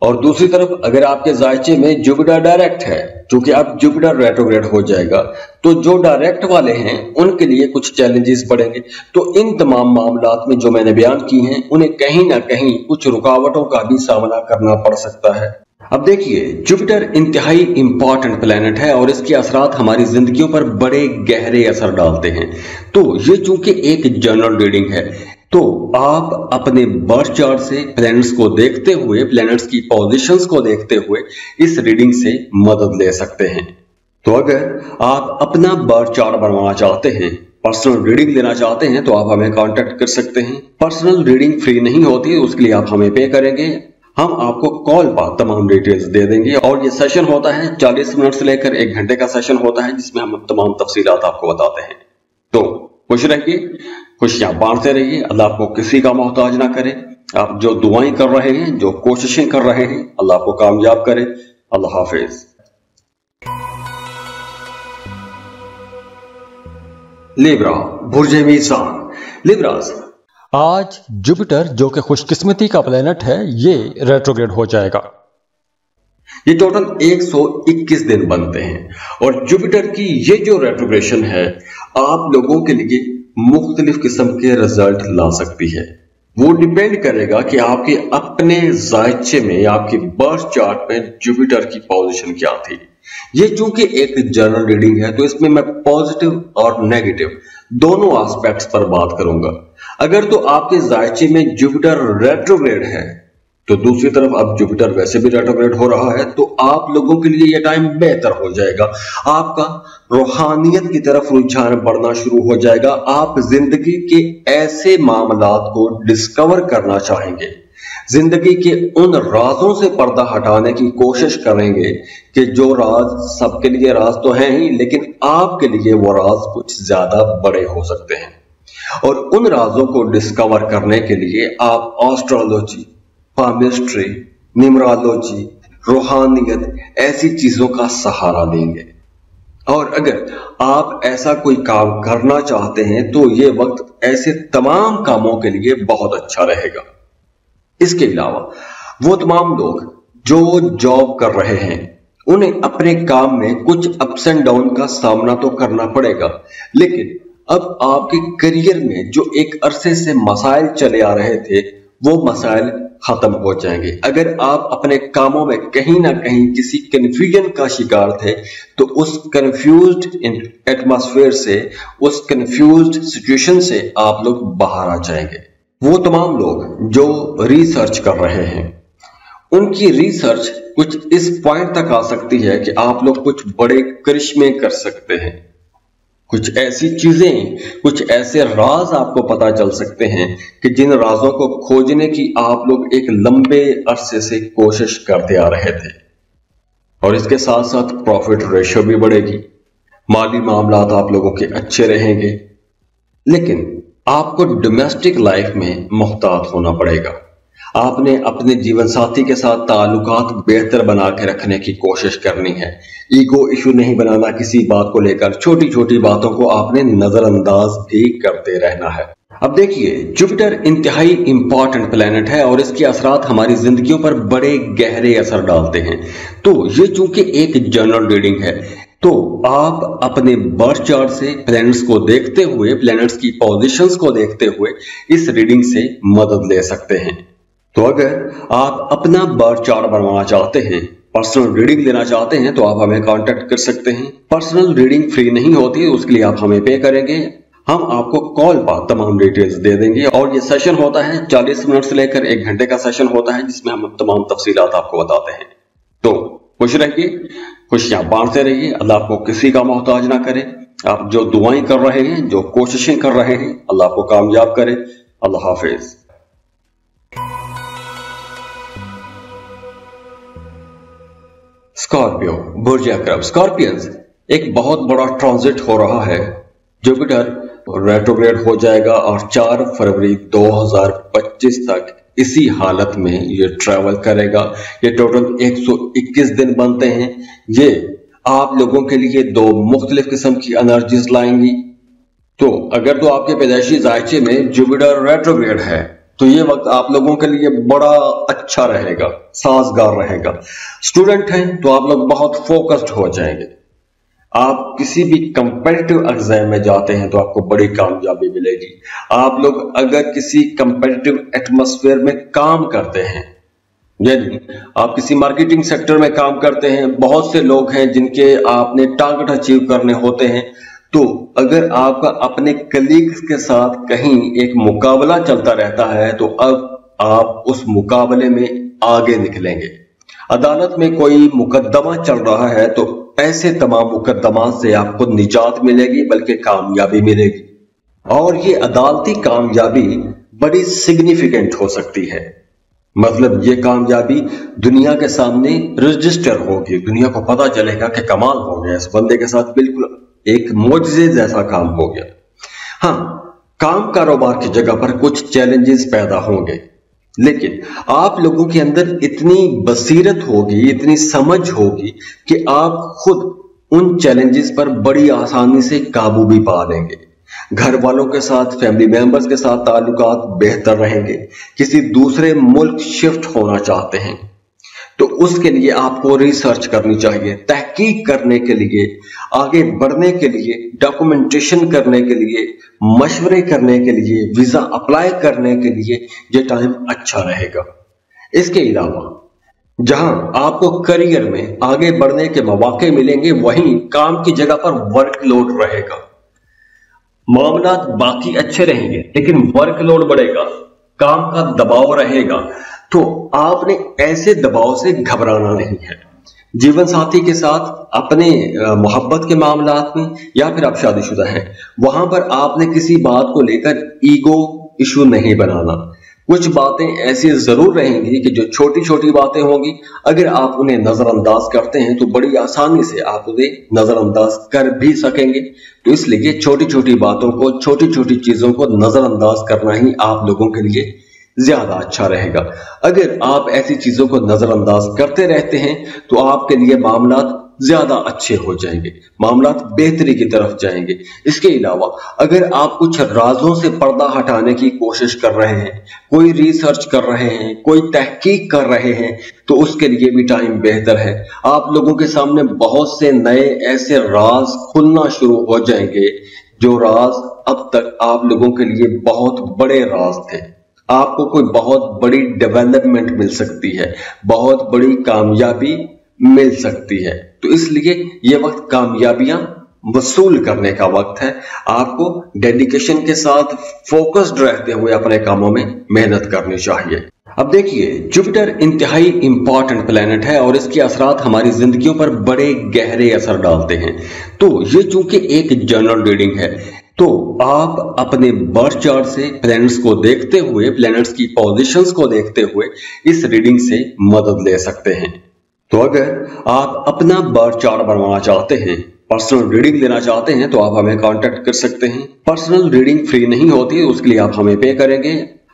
और दूसरी तरफ अगर आपके जायचे में जुपिटर डायरेक्ट है, क्योंकि अब जुपिटर रेट्रोग्रेड हो जाएगा, तो जो डायरेक्ट वाले हैं उनके लिए कुछ चैलेंजेस बढ़ेंगे। तो इन तमाम मामलात में जो मैंने बयान की हैं, उन्हें कहीं ना कहीं कुछ रुकावटों का भी सामना करना पड़ सकता है। अब देखिए, जुपिटर इंतहाई इंपॉर्टेंट प्लेनेट है और इसके असरात हमारी जिंदगियों पर बड़े गहरे असर डालते हैं। तो ये चूंकि एक जनरल रीडिंग है, तो आप अपने बर्थ चार्ट से प्लैनेट्स को देखते हुए, प्लैनेट्स की पोजीशंस को देखते हुए इस रीडिंग से मदद ले सकते हैं। तो अगर आप अपना बर्थ चार्ट बनवाना चाहते हैं, पर्सनल रीडिंग लेना चाहते हैं, तो आप हमें कांटेक्ट कर सकते हैं। पर्सनल रीडिंग फ्री नहीं होती, उसके लिए आप हमें पे करेंगे। हम आपको कॉल पर तमाम डिटेल्स दे देंगे और ये सेशन होता है 40 मिनट से लेकर 1 घंटे का सेशन होता है, जिसमें हम तमाम तफसीलात आपको बताते हैं। तो खुश रहिए, खुशियां बांटते रहिए। अल्लाह आपको किसी का मोहताज ना करे। आप जो दुआएं कर रहे हैं, जो कोशिशें कर रहे हैं, अल्लाह आपको कामयाब करे। अल्लाह हाफिज। लिब्रा, बुर्ज मीज़ान। लिब्रास, आज जुपिटर जो कि खुशकिस्मती का प्लेनेट है, ये रेट्रोग्रेड हो जाएगा। ये टोटल 121 दिन बनते हैं और जुपिटर की ये जो रेट्रोग्रेशन है, आप लोगों के लिए मुख्तलिफ किस्म के रिजल्ट ला सकती है। वो डिपेंड करेगा कि आपके अपने जायचे में, आपके बर्थ चार्ट में जुपिटर की पोजीशन क्या थी। ये चूंकि एक जनरल रीडिंग है, तो इसमें मैं पॉजिटिव और नेगेटिव दोनों एस्पेक्ट्स पर बात करूंगा। अगर तो आपके जायचे में जुपिटर रेट्रोग्रेड है, तो दूसरी तरफ अब जुपिटर वैसे भी रेट्रोग्रेड हो रहा है, तो आप लोगों के लिए यह टाइम बेहतर हो जाएगा। आपका रूहानियत की तरफ रुझान बढ़ना शुरू हो जाएगा। आप जिंदगी के ऐसे मामलात को डिस्कवर करना चाहेंगे, जिंदगी के उन राजों से पर्दा हटाने की कोशिश करेंगे कि जो राज सबके लिए राज तो हैं ही, लेकिन आपके लिए वो राज कुछ ज्यादा बड़े हो सकते हैं। और उन राजों को डिस्कवर करने के लिए आप एस्ट्रोलॉजी, पामिस्ट्री, न्यूमरोलॉजी, रूहानियत ऐसी चीजों का सहारा लेंगे। और अगर आप ऐसा कोई काम करना चाहते हैं तो ये वक्त ऐसे तमाम कामों के लिए बहुत अच्छा रहेगा। इसके अलावा वो तमाम लोग जो जॉब कर रहे हैं, उन्हें अपने काम में कुछ अप्स एंड डाउन का सामना तो करना पड़ेगा, लेकिन अब आपके करियर में जो एक अरसे से मसाइल चले आ रहे थे, वो मसाइल खत्म हो जाएंगे। अगर आप अपने कामों में कहीं ना कहीं किसी कंफ्यूजन का शिकार थे, तो उस कंफ्यूज्ड एटमॉस्फेयर से, उस कंफ्यूज्ड सिचुएशन से आप लोग बाहर आ जाएंगे। वो तमाम लोग जो रिसर्च कर रहे हैं, उनकी रिसर्च कुछ इस पॉइंट तक आ सकती है कि आप लोग कुछ बड़े करिश्मे कर सकते हैं। कुछ ऐसी चीजें, कुछ ऐसे राज आपको पता चल सकते हैं कि जिन राजों को खोजने की आप लोग एक लंबे अरसे से कोशिश करते आ रहे थे। और इसके साथ साथ प्रॉफिट रेशियो भी बढ़ेगी, माली मामलात आप लोगों के अच्छे रहेंगे। लेकिन आपको डोमेस्टिक लाइफ में मुहतात होना पड़ेगा। आपने अपने जीवन साथी के साथ ताल्लुकात बेहतर बना के रखने की कोशिश करनी है। ईगो इशू नहीं बनाना किसी बात को लेकर। छोटी छोटी बातों को आपने नजरअंदाज भी करते रहना है। अब देखिए, जुपिटर इंतहाई इंपॉर्टेंट प्लेनेट है और इसके असरात हमारी जिंदगियों पर बड़े गहरे असर डालते हैं। तो ये चूंकि एक जनरल रीडिंग है, तो आप अपने बर्थ चार्ट से प्लैनेट्स को देखते हुए, प्लैनेट्स की पोजीशंस को देखते हुए इस रीडिंग से मदद ले सकते हैं। तो अगर आप अपना बर्थ चार्ट बनवाना चाहते हैं, पर्सनल रीडिंग लेना चाहते हैं, तो आप हमें कांटेक्ट कर सकते हैं। पर्सनल रीडिंग फ्री नहीं होती, उसके लिए आप हमें पे करेंगे। हम आपको कॉल पर तमाम डिटेल्स दे देंगे। और ये सेशन होता है 40 मिनट से लेकर 1 घंटे का सेशन होता है, जिसमें हम तमाम तफसीलात आपको बताते हैं। तो खुश रहिए, खुशियां बांटते रहिए। अल्लाह आपको किसी का मोहताज ना करे। आप जो दुआएं कर रहे हैं, जो कोशिशें कर रहे हैं, अल्लाह आपको कामयाब करे। अल्लाह हाफिज। स्कॉर्पियो, बुर्ज अकरब। स्कॉर्पियंस, एक बहुत बड़ा ट्रांजिट हो रहा है। जुपिटर रेट्रोग्रेड हो जाएगा और 4 फरवरी 2025 तक इसी हालत में ये ट्रैवल करेगा। ये टोटल 121 दिन बनते हैं। ये आप लोगों के लिए 2 मुख्तलिफ किस्म की एनर्जीज लाएंगी। तो अगर तो आपके पैदाइशी जायचे में जुपिटर रेट्रोग्रेड है, तो ये वक्त आप लोगों के लिए बड़ा अच्छा रहेगा, साजगार रहेगा। स्टूडेंट हैं तो आप लोग बहुत फोकस्ड हो जाएंगे। आप किसी भी कंपेटिटिव एग्जाम में जाते हैं तो आपको बड़ी कामयाबी मिलेगी। आप लोग अगर किसी कंपेटिटिव एटमॉस्फेयर में काम करते हैं, यानी आप किसी मार्केटिंग सेक्टर में काम करते हैं, बहुत से लोग हैं जिनके आपने टारगेट अचीव करने होते हैं, तो अगर आपका अपने कलीग्स के साथ कहीं एक मुकाबला चलता रहता है, तो अब आप उस मुकाबले में आगे निकलेंगे। अदालत में कोई मुकदमा चल रहा है, तो ऐसे तमाम मुकदमा से आपको निजात मिलेगी, बल्कि कामयाबी मिलेगी। और ये अदालती कामयाबी बड़ी सिग्निफिकेंट हो सकती है। मतलब ये कामयाबी दुनिया के सामने रजिस्टर होगी, दुनिया को पता चलेगा कि कमाल हो गया, इस बंदे के साथ बिल्कुल एक मोजज़े जैसा काम हो गया। हाँ, काम कारोबार की जगह पर कुछ चैलेंजेस पैदा होंगे, लेकिन आप लोगों के अंदर इतनी बसीरत होगी, इतनी समझ होगी कि आप खुद उन चैलेंजेस पर बड़ी आसानी से काबू भी पा लेंगे। घर वालों के साथ, फैमिली मेंबर्स के साथ ताल्लुकात बेहतर रहेंगे। किसी दूसरे मुल्क शिफ्ट होना चाहते हैं तो उसके लिए आपको रिसर्च करनी चाहिए, तहकीक करने के लिए, आगे बढ़ने के लिए, डॉक्यूमेंटेशन करने के लिए, मशवरे करने के लिए, वीजा अप्लाई करने के लिए ये टाइम अच्छा रहेगा। इसके अलावा जहां आपको करियर में आगे बढ़ने के मौके मिलेंगे, वहीं काम की जगह पर वर्कलोड रहेगा। मामलात बाकी अच्छे रहेंगे, लेकिन वर्कलोड बढ़ेगा, काम का दबाव रहेगा। तो आपने ऐसे दबाव से घबराना नहीं है। जीवन साथी के साथ, अपने मोहब्बत के मामलात में, या फिर आप शादीशुदा हैं, वहां पर आपने किसी बात को लेकर ईगो इशू नहीं बनाना। कुछ बातें ऐसी जरूर रहेंगी कि जो छोटी छोटी बातें होंगी, अगर आप उन्हें नजरअंदाज करते हैं तो बड़ी आसानी से आप उन्हें नजरअंदाज कर भी सकेंगे। तो इसलिए छोटी छोटी बातों को, छोटी छोटी चीजों को नजरअंदाज करना ही आप लोगों के लिए ज्यादा अच्छा रहेगा। अगर आप ऐसी चीजों को नजरअंदाज करते रहते हैं तो आपके लिए मामलात ज्यादा अच्छे हो जाएंगे, मामलात बेहतरी की तरफ जाएंगे। इसके अलावा अगर आप कुछ राजों से पर्दा हटाने की कोशिश कर रहे हैं, कोई रिसर्च कर रहे हैं, कोई तहकीक कर रहे हैं, तो उसके लिए भी टाइम बेहतर है। आप लोगों के सामने बहुत से नए ऐसे राज खुलना शुरू हो जाएंगे जो राज अब तक आप लोगों के लिए बहुत बड़े राज थे। आपको कोई बहुत बड़ी डेवलपमेंट मिल सकती है, बहुत बड़ी कामयाबी मिल सकती है। तो इसलिए ये वक्त कामयाबियां वसूल करने का वक्त है। आपको डेडिकेशन के साथ फोकस्ड रहते हुए अपने कामों में मेहनत करनी चाहिए। अब देखिए, जुपिटर इंतहाई इंपॉर्टेंट प्लेनेट है और इसके असरात हमारी जिंदगियों पर बड़े गहरे असर डालते हैं। तो ये चूंकि एक जनरल रीडिंग है, तो आप अपने बर्थ चार्ट से प्लैनेट्स को देखते हुए, प्लैनेट्स की पोजीशंस को देखते हुए इस रीडिंग से मदद ले सकते हैं। तो अगर आप अपना बर्थ चार्ट बनवाना चाहते हैं, पर्सनल रीडिंग लेना चाहते हैं, तो आप हमें कांटेक्ट कर सकते हैं। पर्सनल रीडिंग फ्री नहीं होती, उसके लिए आप हमें पे करेंगे।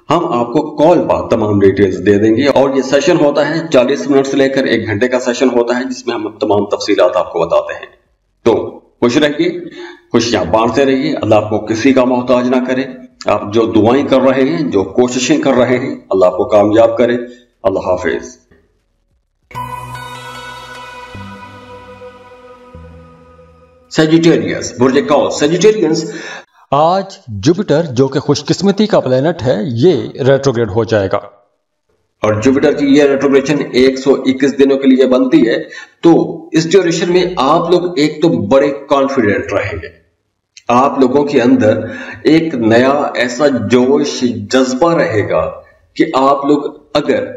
हम आपको कॉल पर तमाम डिटेल्स दे देंगे और ये सेशन होता है 40 मिनट से लेकर 1 घंटे का सेशन होता है, जिसमें हम तमाम तफसीलात आपको बताते हैं। तो खुश रहिए, खुशियां बांटते रहिए। अल्लाह आपको किसी का मोहताज ना करे। आप जो दुआएं कर रहे हैं, जो कोशिशें कर रहे हैं, अल्लाह आपको कामयाब करे। अल्लाह हाफिज। सेजिटेरियस, बुर्ज कौस, सेजिटेरियंस। आज जुपिटर जो कि खुशकिस्मती का प्लेनेट है, ये रेट्रोग्रेड हो जाएगा और जुपिटर की ये रेट्रोग्रेशन 121 दिनों के लिए बनती है। तो इस ड्यूरेशन में आप लोग एक तो बड़े कॉन्फिडेंट रहेंगे, आप लोगों के अंदर एक नया ऐसा जोश, जज्बा रहेगा कि आप लोग अगर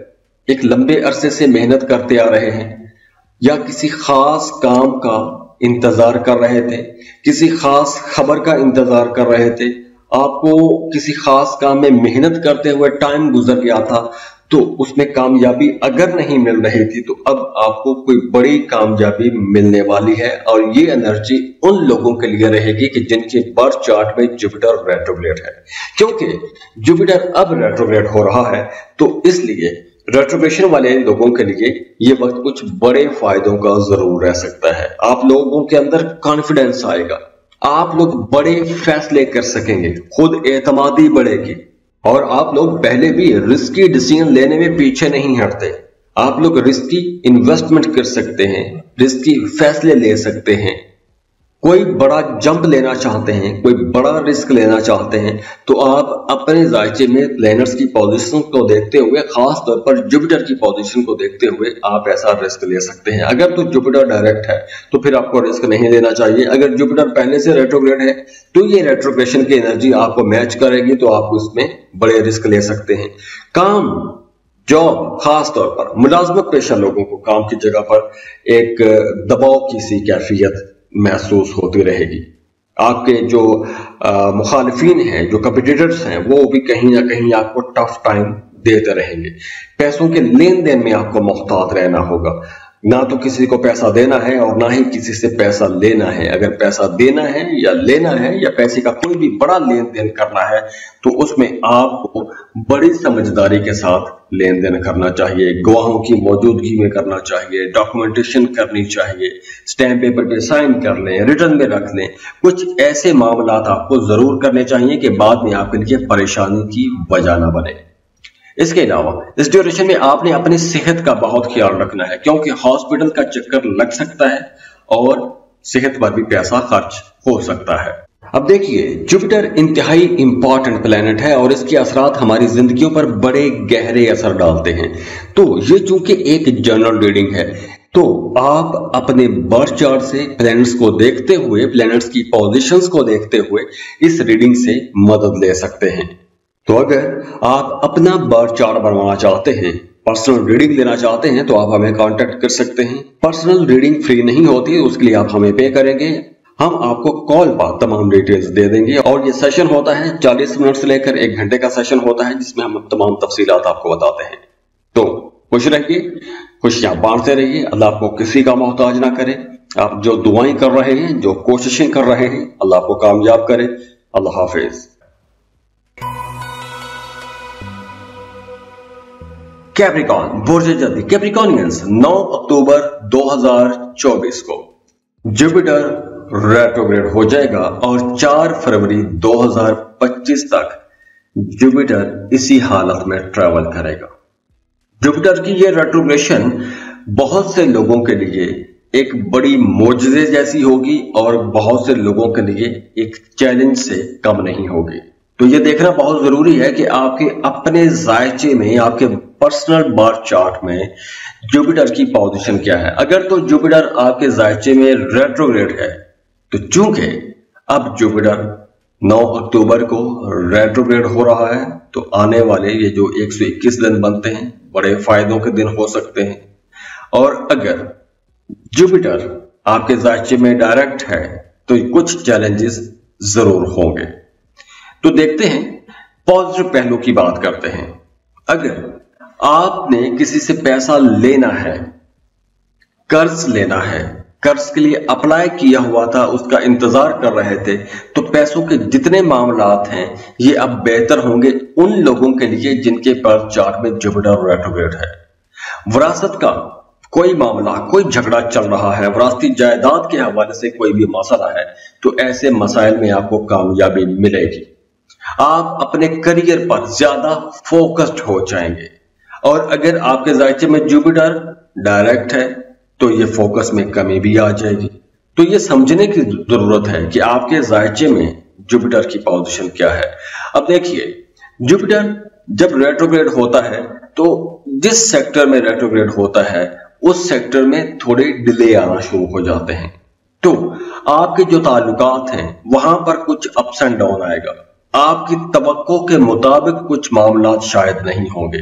एक लंबे अरसे से मेहनत करते आ रहे हैं या किसी खास काम का इंतजार कर रहे थे, किसी खास खबर का इंतजार कर रहे थे, आपको किसी खास काम में मेहनत करते हुए टाइम गुजर गया था, तो उसमें कामयाबी अगर नहीं मिल रही थी, तो अब आपको कोई बड़ी कामयाबी मिलने वाली है। और ये एनर्जी उन लोगों के लिए रहेगी कि जिनके बर्थ चार्ट में जुपिटर रेट्रोग्रेड है। क्योंकि जुपिटर अब रेट्रोग्रेड हो रहा है, तो इसलिए रेट्रोग्रेशन वाले लोगों के लिए ये वक्त कुछ बड़े फायदों का जरूर रह सकता है। आप लोगों के अंदर कॉन्फिडेंस आएगा, आप लोग बड़े फैसले कर सकेंगे, खुद एतमादी बढ़ेगी और आप लोग पहले भी रिस्की डिसीजन लेने में पीछे नहीं हटते। आप लोग रिस्की इन्वेस्टमेंट कर सकते हैं, रिस्की फैसले ले सकते हैं। कोई बड़ा जंप लेना चाहते हैं, कोई बड़ा रिस्क लेना चाहते हैं, तो आप अपने जायचे में प्लैनेट्स की पोजीशन को देखते हुए, खास तौर पर जुपिटर की पोजीशन को देखते हुए आप ऐसा रिस्क ले सकते हैं। अगर तो जुपिटर डायरेक्ट है तो फिर आपको रिस्क नहीं लेना चाहिए। अगर जुपिटर पहले से रेट्रोग्रेड है तो ये रेट्रोग्रेशन की एनर्जी आपको मैच करेगी, तो आप उसमें बड़े रिस्क ले सकते हैं। काम, जॉब, खास तौर पर मुलाजमत पेशा लोगों को काम की जगह पर एक दबाव की सी कैफियत महसूस होती रहेगी। आपके जो मुखालिफिन हैं, जो कंपटीटर्स हैं, वो भी कहीं ना कहीं आपको टफ टाइम देते रहेंगे। पैसों के लेन देन में आपको मोहतात रहना होगा, ना तो किसी को पैसा देना है और ना ही किसी से पैसा लेना है। अगर पैसा देना है या लेना है या पैसे का कोई भी बड़ा लेन देन करना है, तो उसमें आपको बड़ी समझदारी के साथ लेन देन करना चाहिए, गवाहों की मौजूदगी में करना चाहिए, डॉक्यूमेंटेशन करनी चाहिए, स्टैम्प पेपर पे साइन कर लें, रिटर्न में रख लें। कुछ ऐसे मामलात आपको जरूर करने चाहिए कि बाद में आपके लिए परेशानी की वजह न बने। इसके अलावा इस ड्यूरेशन में आपने अपनी सेहत का बहुत ख्याल रखना है, क्योंकि हॉस्पिटल का चक्कर लग सकता है और सेहत पर भी पैसा खर्च हो सकता है। अब देखिए, जुपिटर इंतहाई इंपॉर्टेंट प्लेनेट है और इसके असरात हमारी जिंदगियों पर बड़े गहरे असर डालते हैं। तो ये चूंकि एक जनरल रीडिंग है, तो आप अपने बर्थ चार्ट से प्लैनेट्स को देखते हुए, प्लैनेट्स की पोजीशंस को देखते हुए इस रीडिंग से मदद ले सकते हैं। तो अगर आप अपना बर्थ चार्ट बनवाना चाहते हैं, पर्सनल रीडिंग लेना चाहते हैं, तो आप हमें कांटेक्ट कर सकते हैं। पर्सनल रीडिंग फ्री नहीं होती है, उसके लिए आप हमें पे करेंगे। हम आपको कॉल पर तमाम डिटेल्स दे देंगे और ये सेशन होता है 40 मिनट से लेकर 1 घंटे का सेशन होता है, जिसमें हम तमाम तफसीलात आपको बताते हैं। तो खुश रहिए, खुशियां बांटते रहिए। अल्लाह आपको किसी का मोहताज ना करे। आप जो दुआएं कर रहे हैं, जो कोशिशें कर रहे हैं, अल्लाह आपको कामयाब करे। अल्लाह हाफिज। कैप्रिकॉर्न बुर्ज जदी कैप्रिकॉर्नियंस 9 अक्टूबर 2024 को जुपिटर रेट्रोग्रेड हो जाएगा और 4 फरवरी 2025 तक जुपिटर इसी हालत में ट्रेवल करेगा। जुपिटर की ये रेट्रोग्रेशन बहुत से लोगों के लिए एक बड़ी मोजज़े जैसी होगी और बहुत से लोगों के लिए एक चैलेंज से कम नहीं होगी। तो ये देखना बहुत जरूरी है कि आपके अपने जायचे में, आपके पर्सनल बर्थ चार्ट में जुपिटर की पोजीशन क्या है। अगर तो जुपिटर आपके जायचे में रेट्रोग्रेड है, तो चूंकि अब जुपिटर 9 अक्टूबर को रेट्रोग्रेड हो रहा है, तो आने वाले ये जो 121 दिन बनते हैं, बड़े फायदों के दिन हो सकते हैं। और अगर जुपिटर आपके जायचे में डायरेक्ट है, तो कुछ चैलेंजेस जरूर होंगे। तो देखते हैं, पॉजिटिव पहलू की बात करते हैं। अगर आपने किसी से पैसा लेना है, कर्ज लेना है, कर्ज के लिए अप्लाई किया हुआ था, उसका इंतजार कर रहे थे, तो पैसों के जितने मामलात हैं ये अब बेहतर होंगे उन लोगों के लिए जिनके बर्थ चार्ट में जुपिटर रेट्रोग्रेड है। विरासत का कोई मामला, कोई झगड़ा चल रहा है, विरासती जायदाद के हवाले से कोई भी मसला है, तो ऐसे मसाइल में आपको कामयाबी मिलेगी। आप अपने करियर पर ज्यादा फोकस्ड हो जाएंगे। और अगर आपके जायचे में जुपिटर डायरेक्ट है, तो ये फोकस में कमी भी आ जाएगी। तो ये समझने की जरूरत है कि आपके जायचे में जुपिटर की पोजीशन क्या है। अब देखिए, जुपिटर जब रेट्रोग्रेड होता है, तो जिस सेक्टर में रेट्रोग्रेड होता है उस सेक्टर में थोड़े डिले आना शुरू हो जाते हैं। तो आपके जो ताल्लुकात हैं वहां पर कुछ अप्स एंड डाउन आएगा। आपकी तवक्को के मुताबिक कुछ मामलात शायद नहीं होंगे।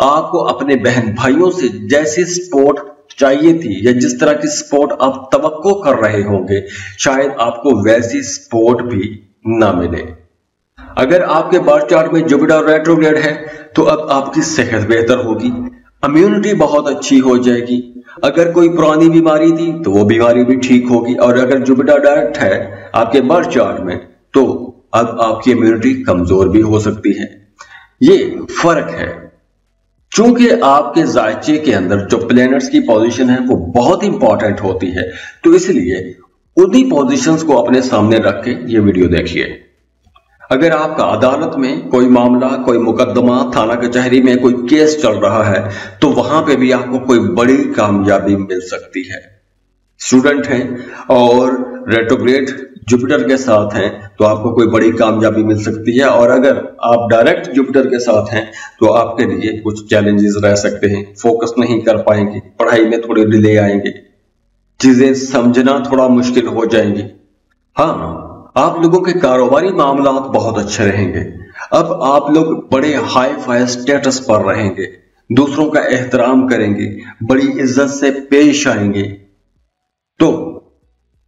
आपको अपने बहन भाइयों से जैसी सपोर्ट चाहिए थी या जिस तरह की सपोर्ट आप तवक्को कर रहे होंगे, शायद आपको वैसी सपोर्ट भी ना मिले। अगर आपके बर्थ चार्ट में जुपिटर रेट्रोग्रेड है, तो अब आपकी सेहत बेहतर होगी, इम्यूनिटी बहुत अच्छी हो जाएगी। अगर कोई पुरानी बीमारी थी तो वो बीमारी भी ठीक होगी। और अगर जुपिटर डायरेक्ट है आपके बर्थ चार्ट में, तो अब आपकी इम्यूनिटी कमजोर भी हो सकती है। ये फर्क है। चूंकि आपके जायचे के अंदर जो प्लैनेट्स की पोजीशन है वो बहुत इंपॉर्टेंट होती है, तो इसलिए उन्हीं पोजीशंस को अपने सामने रख के ये वीडियो देखिए। अगर आपका अदालत में कोई मामला, कोई मुकदमा, थाना कचहरी में कोई केस चल रहा है, तो वहां पे भी आपको कोई बड़ी कामयाबी मिल सकती है। स्टूडेंट हैं और रेट्रोग्रेड जुपिटर के साथ हैं, तो आपको कोई बड़ी कामयाबी मिल सकती है। और अगर आप डायरेक्ट जुपिटर के साथ हैं, तो आपके लिए कुछ चैलेंजेस रह सकते हैं। फोकस नहीं कर पाएंगे, पढ़ाई में थोड़े डिले आएंगे, चीजें समझना थोड़ा मुश्किल हो जाएंगी। हाँ, आप लोगों के कारोबारी मामलात बहुत अच्छे रहेंगे। अब आप लोग बड़े हाई फाई स्टेटस पर रहेंगे, दूसरों का एहतराम करेंगे, बड़ी इज्जत से पेश आएंगे। तो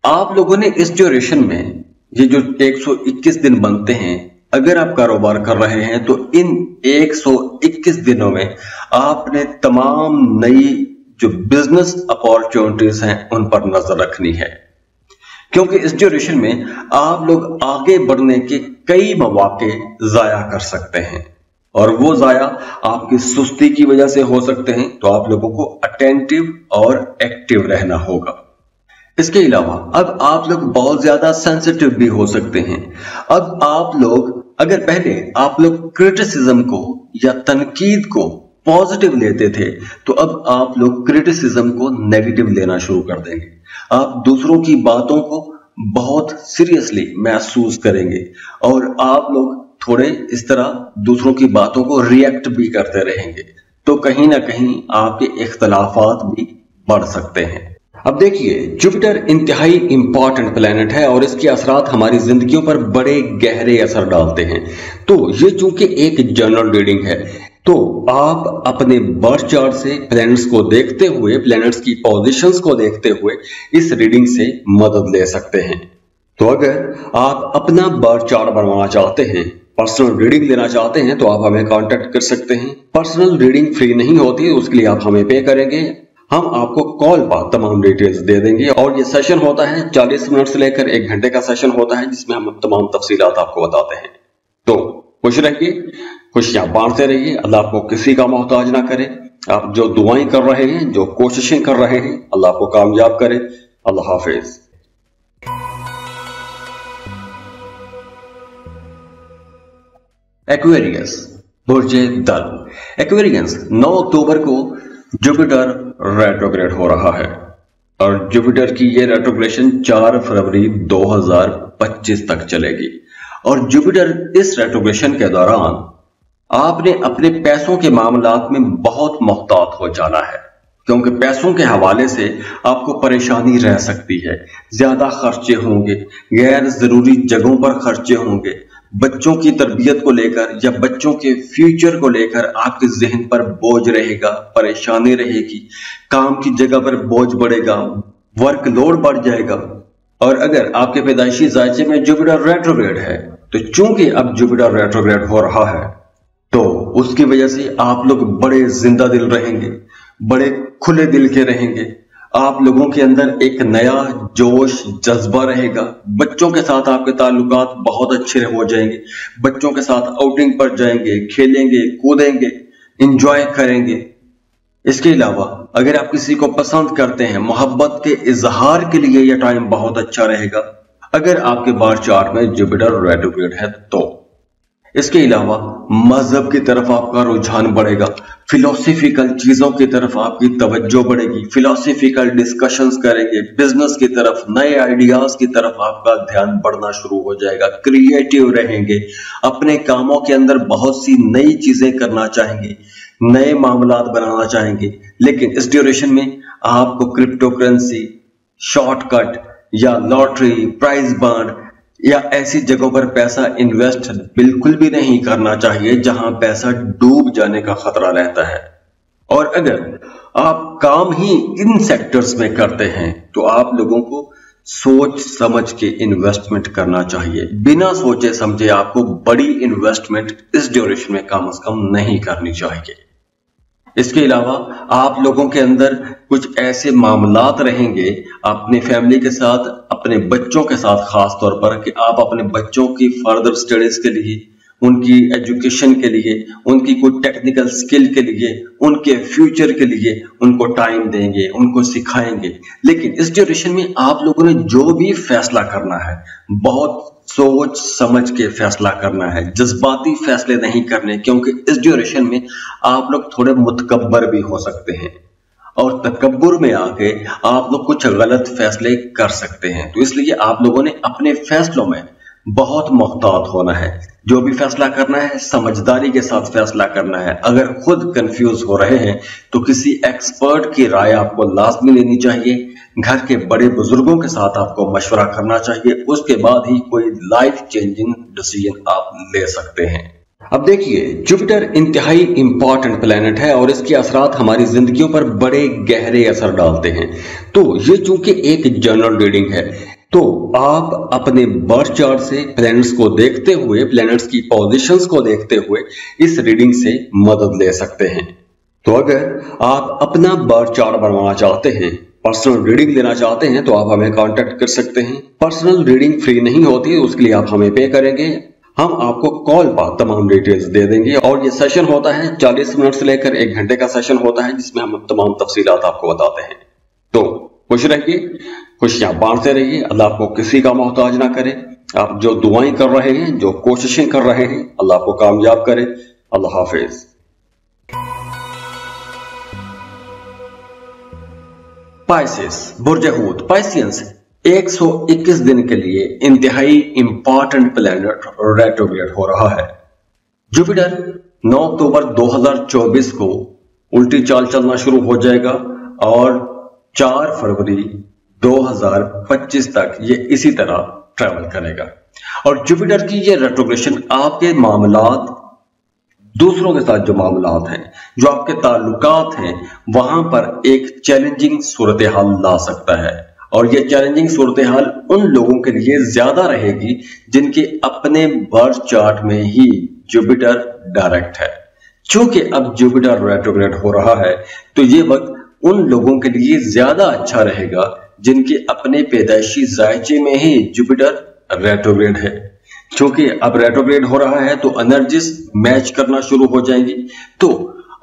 आप लोगों ने इस ड्यूरेशन में, ये जो 121 दिन बनते हैं, अगर आप कारोबार कर रहे हैं, तो इन 121 दिनों में आपने तमाम नई जो बिजनेस अपॉर्चुनिटीज हैं उन पर नजर रखनी है। क्योंकि इस ड्यूरेशन में आप लोग आगे बढ़ने के कई मौके जाया कर सकते हैं, और वो जाया आपकी सुस्ती की वजह से हो सकते हैं। तो आप लोगों को अटेंटिव और एक्टिव रहना होगा। इसके अलावा अब आप लोग बहुत ज्यादा सेंसिटिव भी हो सकते हैं। अब आप लोग, अगर पहले आप लोग क्रिटिसिज्म को या तनकीद को पॉजिटिव लेते थे, तो अब आप लोग क्रिटिसिज्म को नेगेटिव लेना शुरू कर देंगे। आप दूसरों की बातों को बहुत सीरियसली महसूस करेंगे और आप लोग थोड़े इस तरह दूसरों की बातों को रिएक्ट भी करते रहेंगे। तो कहीं ना कहीं आपके इख्तलाफात भी बढ़ सकते हैं। अब देखिए, जुपिटर इंतहाई इंपॉर्टेंट प्लेनेट है और इसके असरात हमारी जिंदगियों पर बड़े गहरे असर डालते हैं। तो ये चूंकि एक जनरल रीडिंग है, तो आप अपने बर्थ चार्ट से प्लैनेट्स को देखते हुए, प्लैनेट्स की पोजीशंस को देखते हुए इस रीडिंग से मदद ले सकते हैं। तो अगर आप अपना बर्थ चार्ट बनवाना चाहते हैं, पर्सनल रीडिंग लेना चाहते हैं, तो आप हमें कांटेक्ट कर सकते हैं। पर्सनल रीडिंग फ्री नहीं होती, उसके लिए आप हमें पे करेंगे, हम आपको कॉल पर तमाम डिटेल्स दे देंगे। और ये सेशन होता है 40 मिनट से लेकर 1 घंटे का सेशन होता है, जिसमें हम तमाम तफसीलात आपको बताते हैं। तो खुश रहिए, खुशियां बांटते रहिए, अल्लाह आपको किसी का मोहताज ना करे। आप जो दुआएं कर रहे हैं, जो कोशिशें कर रहे हैं, अल्लाह आपको कामयाब करे। अल्लाह हाफिज। एक्वेरियस, बुर्जे दल। एक्वेरियंस 9 अक्टूबर को जुपिटर रेट्रोग्रेड हो रहा है और जुपिटर की ये रेट्रोग्रेशन 4 फरवरी 2025 तक चलेगी। और जुपिटर इस रेट्रोग्रेशन के दौरान आपने अपने पैसों के मामलात में बहुत मोहतात हो जाना है, क्योंकि पैसों के हवाले से आपको परेशानी रह सकती है। ज्यादा खर्चे होंगे, गैर जरूरी जगहों पर खर्चे होंगे, बच्चों की तरबियत को लेकर या बच्चों के फ्यूचर को लेकर आपके जहन पर बोझ रहेगा, परेशानी रहेगी, काम की जगह पर बोझ बढ़ेगा, वर्कलोड बढ़ जाएगा। और अगर आपके पैदाइशी जायचे में जुपिटर रेट्रोग्रेड है, तो चूंकि अब जुपिटर रेट्रोग्रेड हो रहा है, तो उसकी वजह से आप लोग बड़े जिंदा दिल रहेंगे, बड़े खुले दिल के रहेंगे। आप लोगों के अंदर एक नया जोश जज्बा रहेगा। बच्चों के साथ आपके ताल्लुकात बहुत अच्छे हो जाएंगे, बच्चों के साथ आउटिंग पर जाएंगे, खेलेंगे, कूदेंगे, एंजॉय करेंगे। इसके अलावा अगर आप किसी को पसंद करते हैं, मोहब्बत के इजहार के लिए यह टाइम बहुत अच्छा रहेगा, अगर आपके बर्थ चार्ट में जुपिटर रेट्रोग्रेड है तो। इसके अलावा मजहब की तरफ आपका रुझान बढ़ेगा, फिलोसफिकल चीजों की तरफ आपकी तवज्जो बढ़ेगी, फिलोसफिकल डिस्कशंस करेंगे, बिजनेस की तरफ, नए आइडियाज की तरफ आपका ध्यान बढ़ना शुरू हो जाएगा, क्रिएटिव रहेंगे, अपने कामों के अंदर बहुत सी नई चीजें करना चाहेंगे, नए मामलात बनाना चाहेंगे। लेकिन इस ड्यूरेशन में आपको क्रिप्टो करेंसी, शॉर्टकट या लॉटरी, प्राइज बॉन्ड या ऐसी जगहों पर पैसा इन्वेस्ट बिल्कुल भी नहीं करना चाहिए जहां पैसा डूब जाने का खतरा रहता है। और अगर आप काम ही इन सेक्टर्स में करते हैं, तो आप लोगों को सोच समझ के इन्वेस्टमेंट करना चाहिए। बिना सोचे समझे आपको बड़ी इन्वेस्टमेंट इस ड्यूरेशन में कम से कम नहीं करनी चाहिए। इसके अलावा आप लोगों के अंदर कुछ ऐसे मामलात रहेंगे अपने फैमिली के साथ, अपने बच्चों के साथ खास तौर पर, कि आप अपने बच्चों की फर्दर स्टडीज के लिए, उनकी एजुकेशन के लिए, उनकी कोई टेक्निकल स्किल के लिए, उनके फ्यूचर के लिए उनको टाइम देंगे, उनको सिखाएंगे। लेकिन इस ड्यूरेशन में आप लोगों ने जो भी फैसला करना है, बहुत सोच समझ के फैसला करना है, जज्बाती फैसले नहीं करने, क्योंकि इस ड्यूरेशन में आप लोग थोड़े मुतकब्बर भी हो सकते हैं और तकब्बुर में आके आप लोग कुछ गलत फैसले कर सकते हैं। तो इसलिए आप लोगों ने अपने फैसलों में बहुत मोहतात होना है। जो भी फैसला करना है समझदारी के साथ फैसला करना है। अगर खुद कंफ्यूज हो रहे हैं तो किसी एक्सपर्ट की राय आपको लाजमी लेनी चाहिए। घर के बड़े बुजुर्गों के साथ आपको मशवरा करना चाहिए, उसके बाद ही कोई लाइफ चेंजिंग डिसीजन आप ले सकते हैं। अब देखिए, जुपिटर इंतहाई इंपॉर्टेंट प्लेनेट है और इसके असरात हमारी जिंदगियों पर बड़े गहरे असर डालते हैं। तो ये चूंकि एक जनरल रीडिंग है, तो आप अपने बर्थ चार्ट से प्लैनेट्स को देखते हुए, प्लैनेट्स की पोजीशंस को देखते हुए इस रीडिंग से मदद ले सकते हैं। तो अगर आप अपना बर्थ चार्ट बनवाना चाहते हैं, पर्सनल रीडिंग लेना चाहते हैं, तो आप हमें कांटेक्ट कर सकते हैं। पर्सनल रीडिंग फ्री नहीं होती, उसके लिए आप हमें पे करेंगे, हम आपको कॉल पर तमाम डिटेल्स दे देंगे। और ये सेशन होता है 40 मिनट से लेकर 1 घंटे का सेशन होता है, जिसमें हम तमाम तफसीलात आपको बताते हैं। तो खुश रहिए, खुशियां बांटते रहिए, अल्लाह आपको किसी का मोहताज ना करे। आप जो दुआएं कर रहे हैं, जो कोशिशें कर रहे हैं, अल्लाह आपको कामयाब करे। अल्लाह हाफिज। पाइसेस, बुर्ज हूत, पाइसियंस 121 दिन के लिए इंतहाई इंपॉर्टेंट प्लैनेट रेट्रोग्रेड हो रहा है। जुपिटर 9 अक्टूबर 2024 को उल्टी चाल चलना शुरू हो जाएगा और 4 फरवरी 2025 तक ये इसी तरह ट्रेवल करेगा। और जुपिटर की ये रेट्रोग्रेशन आपके मामलात, दूसरों के साथ जो मामलात हैं, जो आपके ताल्लुकात हैं, वहां पर एक चैलेंजिंग सूरत हाल ला सकता है। और ये चैलेंजिंग सूरत हाल उन लोगों के लिए ज्यादा रहेगी जिनके अपने बर्थ चार्ट में ही जुपिटर डायरेक्ट है। चूंकि अब जुपिटर रेट्रोग्रेड हो रहा है तो ये वक्त उन लोगों के लिए ज्यादा अच्छा रहेगा जिनके अपने पैदाइशी जायचे में ही जुपिटर रेट्रोग्रेड है। क्योंकि अब रेट्रोग्रेड हो रहा है तो एनर्जीज मैच करना शुरू हो जाएंगी। तो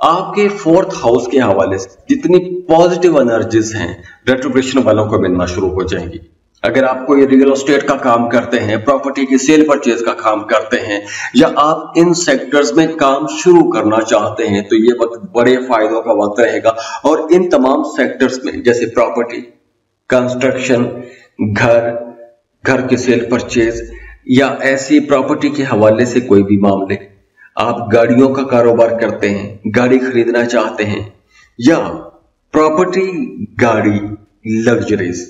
आपके 4th हाउस के हवाले से जितनी पॉजिटिव एनर्जीज हैं रेट्रोग्रेशन वालों को मिलना शुरू हो जाएंगी। अगर आप कोई रियल एस्टेट का काम करते हैं, प्रॉपर्टी की सेल परचेज का काम करते हैं, या आप इन सेक्टर्स में काम शुरू करना चाहते हैं तो ये वक्त बड़े फायदों का वक्त रहेगा। और इन तमाम सेक्टर्स में जैसे प्रॉपर्टी, कंस्ट्रक्शन, घर की सेल परचेज, या ऐसी प्रॉपर्टी के हवाले से कोई भी मामले, आप गाड़ियों का कारोबार करते हैं, गाड़ी खरीदना चाहते हैं, या प्रॉपर्टी, गाड़ी, लग्जरीज,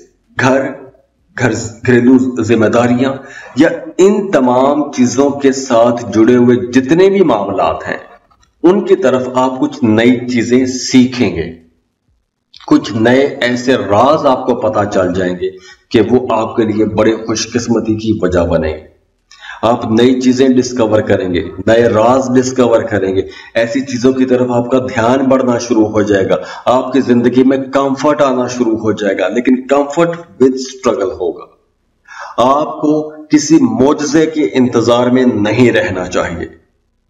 घरेलू जिम्मेदारियां, या इन तमाम चीजों के साथ जुड़े हुए जितने भी मामलात हैं उनकी तरफ आप कुछ नई चीजें सीखेंगे। कुछ नए ऐसे राज आपको पता चल जाएंगे कि वो आपके लिए बड़े खुशकिस्मती की वजह बनेंगे। आप नई चीजें डिस्कवर करेंगे, नए राज डिस्कवर करेंगे, ऐसी चीजों की तरफ आपका ध्यान बढ़ना शुरू हो जाएगा। आपकी जिंदगी में कंफर्ट आना शुरू हो जाएगा, लेकिन कंफर्ट विद स्ट्रगल होगा। आपको किसी मोजज़े के इंतजार में नहीं रहना चाहिए।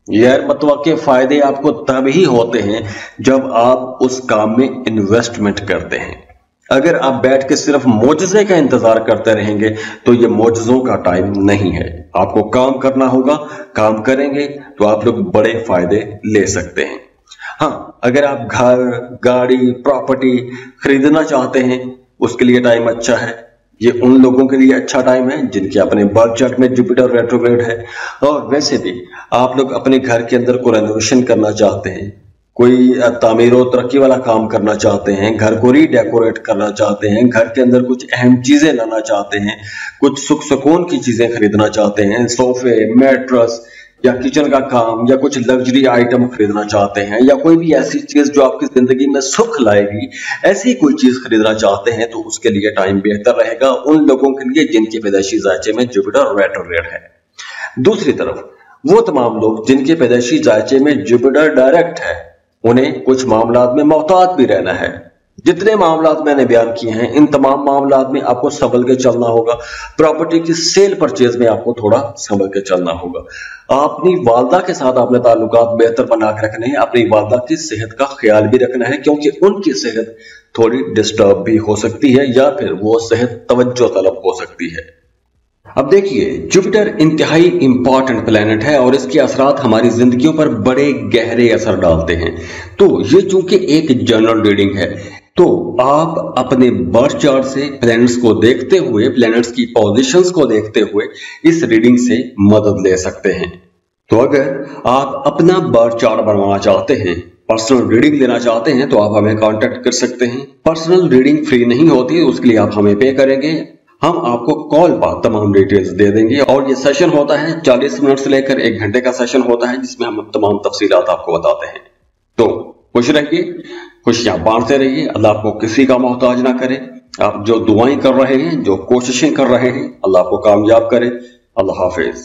गैर मुतवक्के फायदे आपको तभी होते हैं जब आप उस काम में इन्वेस्टमेंट करते हैं। अगर आप बैठ के सिर्फ मोजज़े का इंतजार करते रहेंगे तो ये मोजज़ों का टाइम नहीं है। आपको काम करना होगा, काम करेंगे तो आप लोग बड़े फायदे ले सकते हैं। हाँ, अगर आप घर, गाड़ी, प्रॉपर्टी खरीदना चाहते हैं उसके लिए टाइम अच्छा है। ये उन लोगों के लिए अच्छा टाइम है जिनके अपने बर्थ चार्ट में जुपिटर रेट्रोग्रेड है। और वैसे भी आप लोग अपने घर के अंदर को रेनोवेशन करना चाहते हैं, कोई तामीर और तरक्की वाला काम करना चाहते हैं, घर को रीडेकोरेट करना चाहते हैं, घर के अंदर कुछ अहम चीजें लाना चाहते हैं, कुछ सुख सुकून की चीजें खरीदना चाहते हैं, सोफे, मैट्रेस या किचन का काम, या कुछ लग्जरी आइटम खरीदना चाहते हैं, या कोई भी ऐसी चीज जो आपकी जिंदगी में सुख लाएगी, ऐसी कोई चीज खरीदना चाहते हैं तो उसके लिए टाइम बेहतर रहेगा उन लोगों के लिए जिनके पैदाइशी जायचे में जुपिटर रेट्रोग्रेड है। दूसरी तरफ वो तमाम लोग जिनके पैदाइशी जायचे में जुपिटर डायरेक्ट है, उन्हें कुछ मामलात में मोहतात भी रहना है। जितने मामलात मैंने बयान किए हैं इन तमाम मामलात में आपको संभल के चलना होगा। प्रॉपर्टी की सेल परचेज में आपको थोड़ा संभल के चलना होगा। अपनी वालदा के साथ अपने ताल्लुकात बेहतर बना के रखने हैं। अपनी वालदा की सेहत का ख्याल भी रखना है क्योंकि उनकी सेहत थोड़ी डिस्टर्ब भी हो सकती है या फिर वो सेहत तवज्जो तलब हो सकती है। अब देखिए, जुपिटर इंतहाई इंपॉर्टेंट प्लेनेट है और इसके असरात हमारी जिंदगियों पर बड़े गहरे असर डालते हैं। तो ये चूंकि एक जनरल रीडिंग है तो आप अपने बर्थ चार्ट से प्लैनेट्स को देखते हुए, प्लैनेट्स की पोजीशंस को देखते हुए इस रीडिंग से मदद ले सकते हैं। तो अगर आप अपना बर्थ चार्ट बनवाना चाहते हैं, पर्सनल रीडिंग लेना चाहते हैं तो आप हमें कांटेक्ट कर सकते हैं। पर्सनल रीडिंग फ्री नहीं होती, उसके लिए आप हमें पे करेंगे, हम आपको कॉल पर तमाम डिटेल्स दे देंगे। और ये सेशन होता है 40 मिनट से लेकर 1 घंटे का सेशन होता है जिसमें हम तमाम तफसीलात आपको बताते हैं। तो खुश रहिए, खुशियां बांटते रहिए, अल्लाह आपको किसी का मोहताज ना करे। आप जो दुआएं कर रहे हैं, जो कोशिशें कर रहे हैं, अल्लाह आपको कामयाब करे। अल्लाह हाफिज।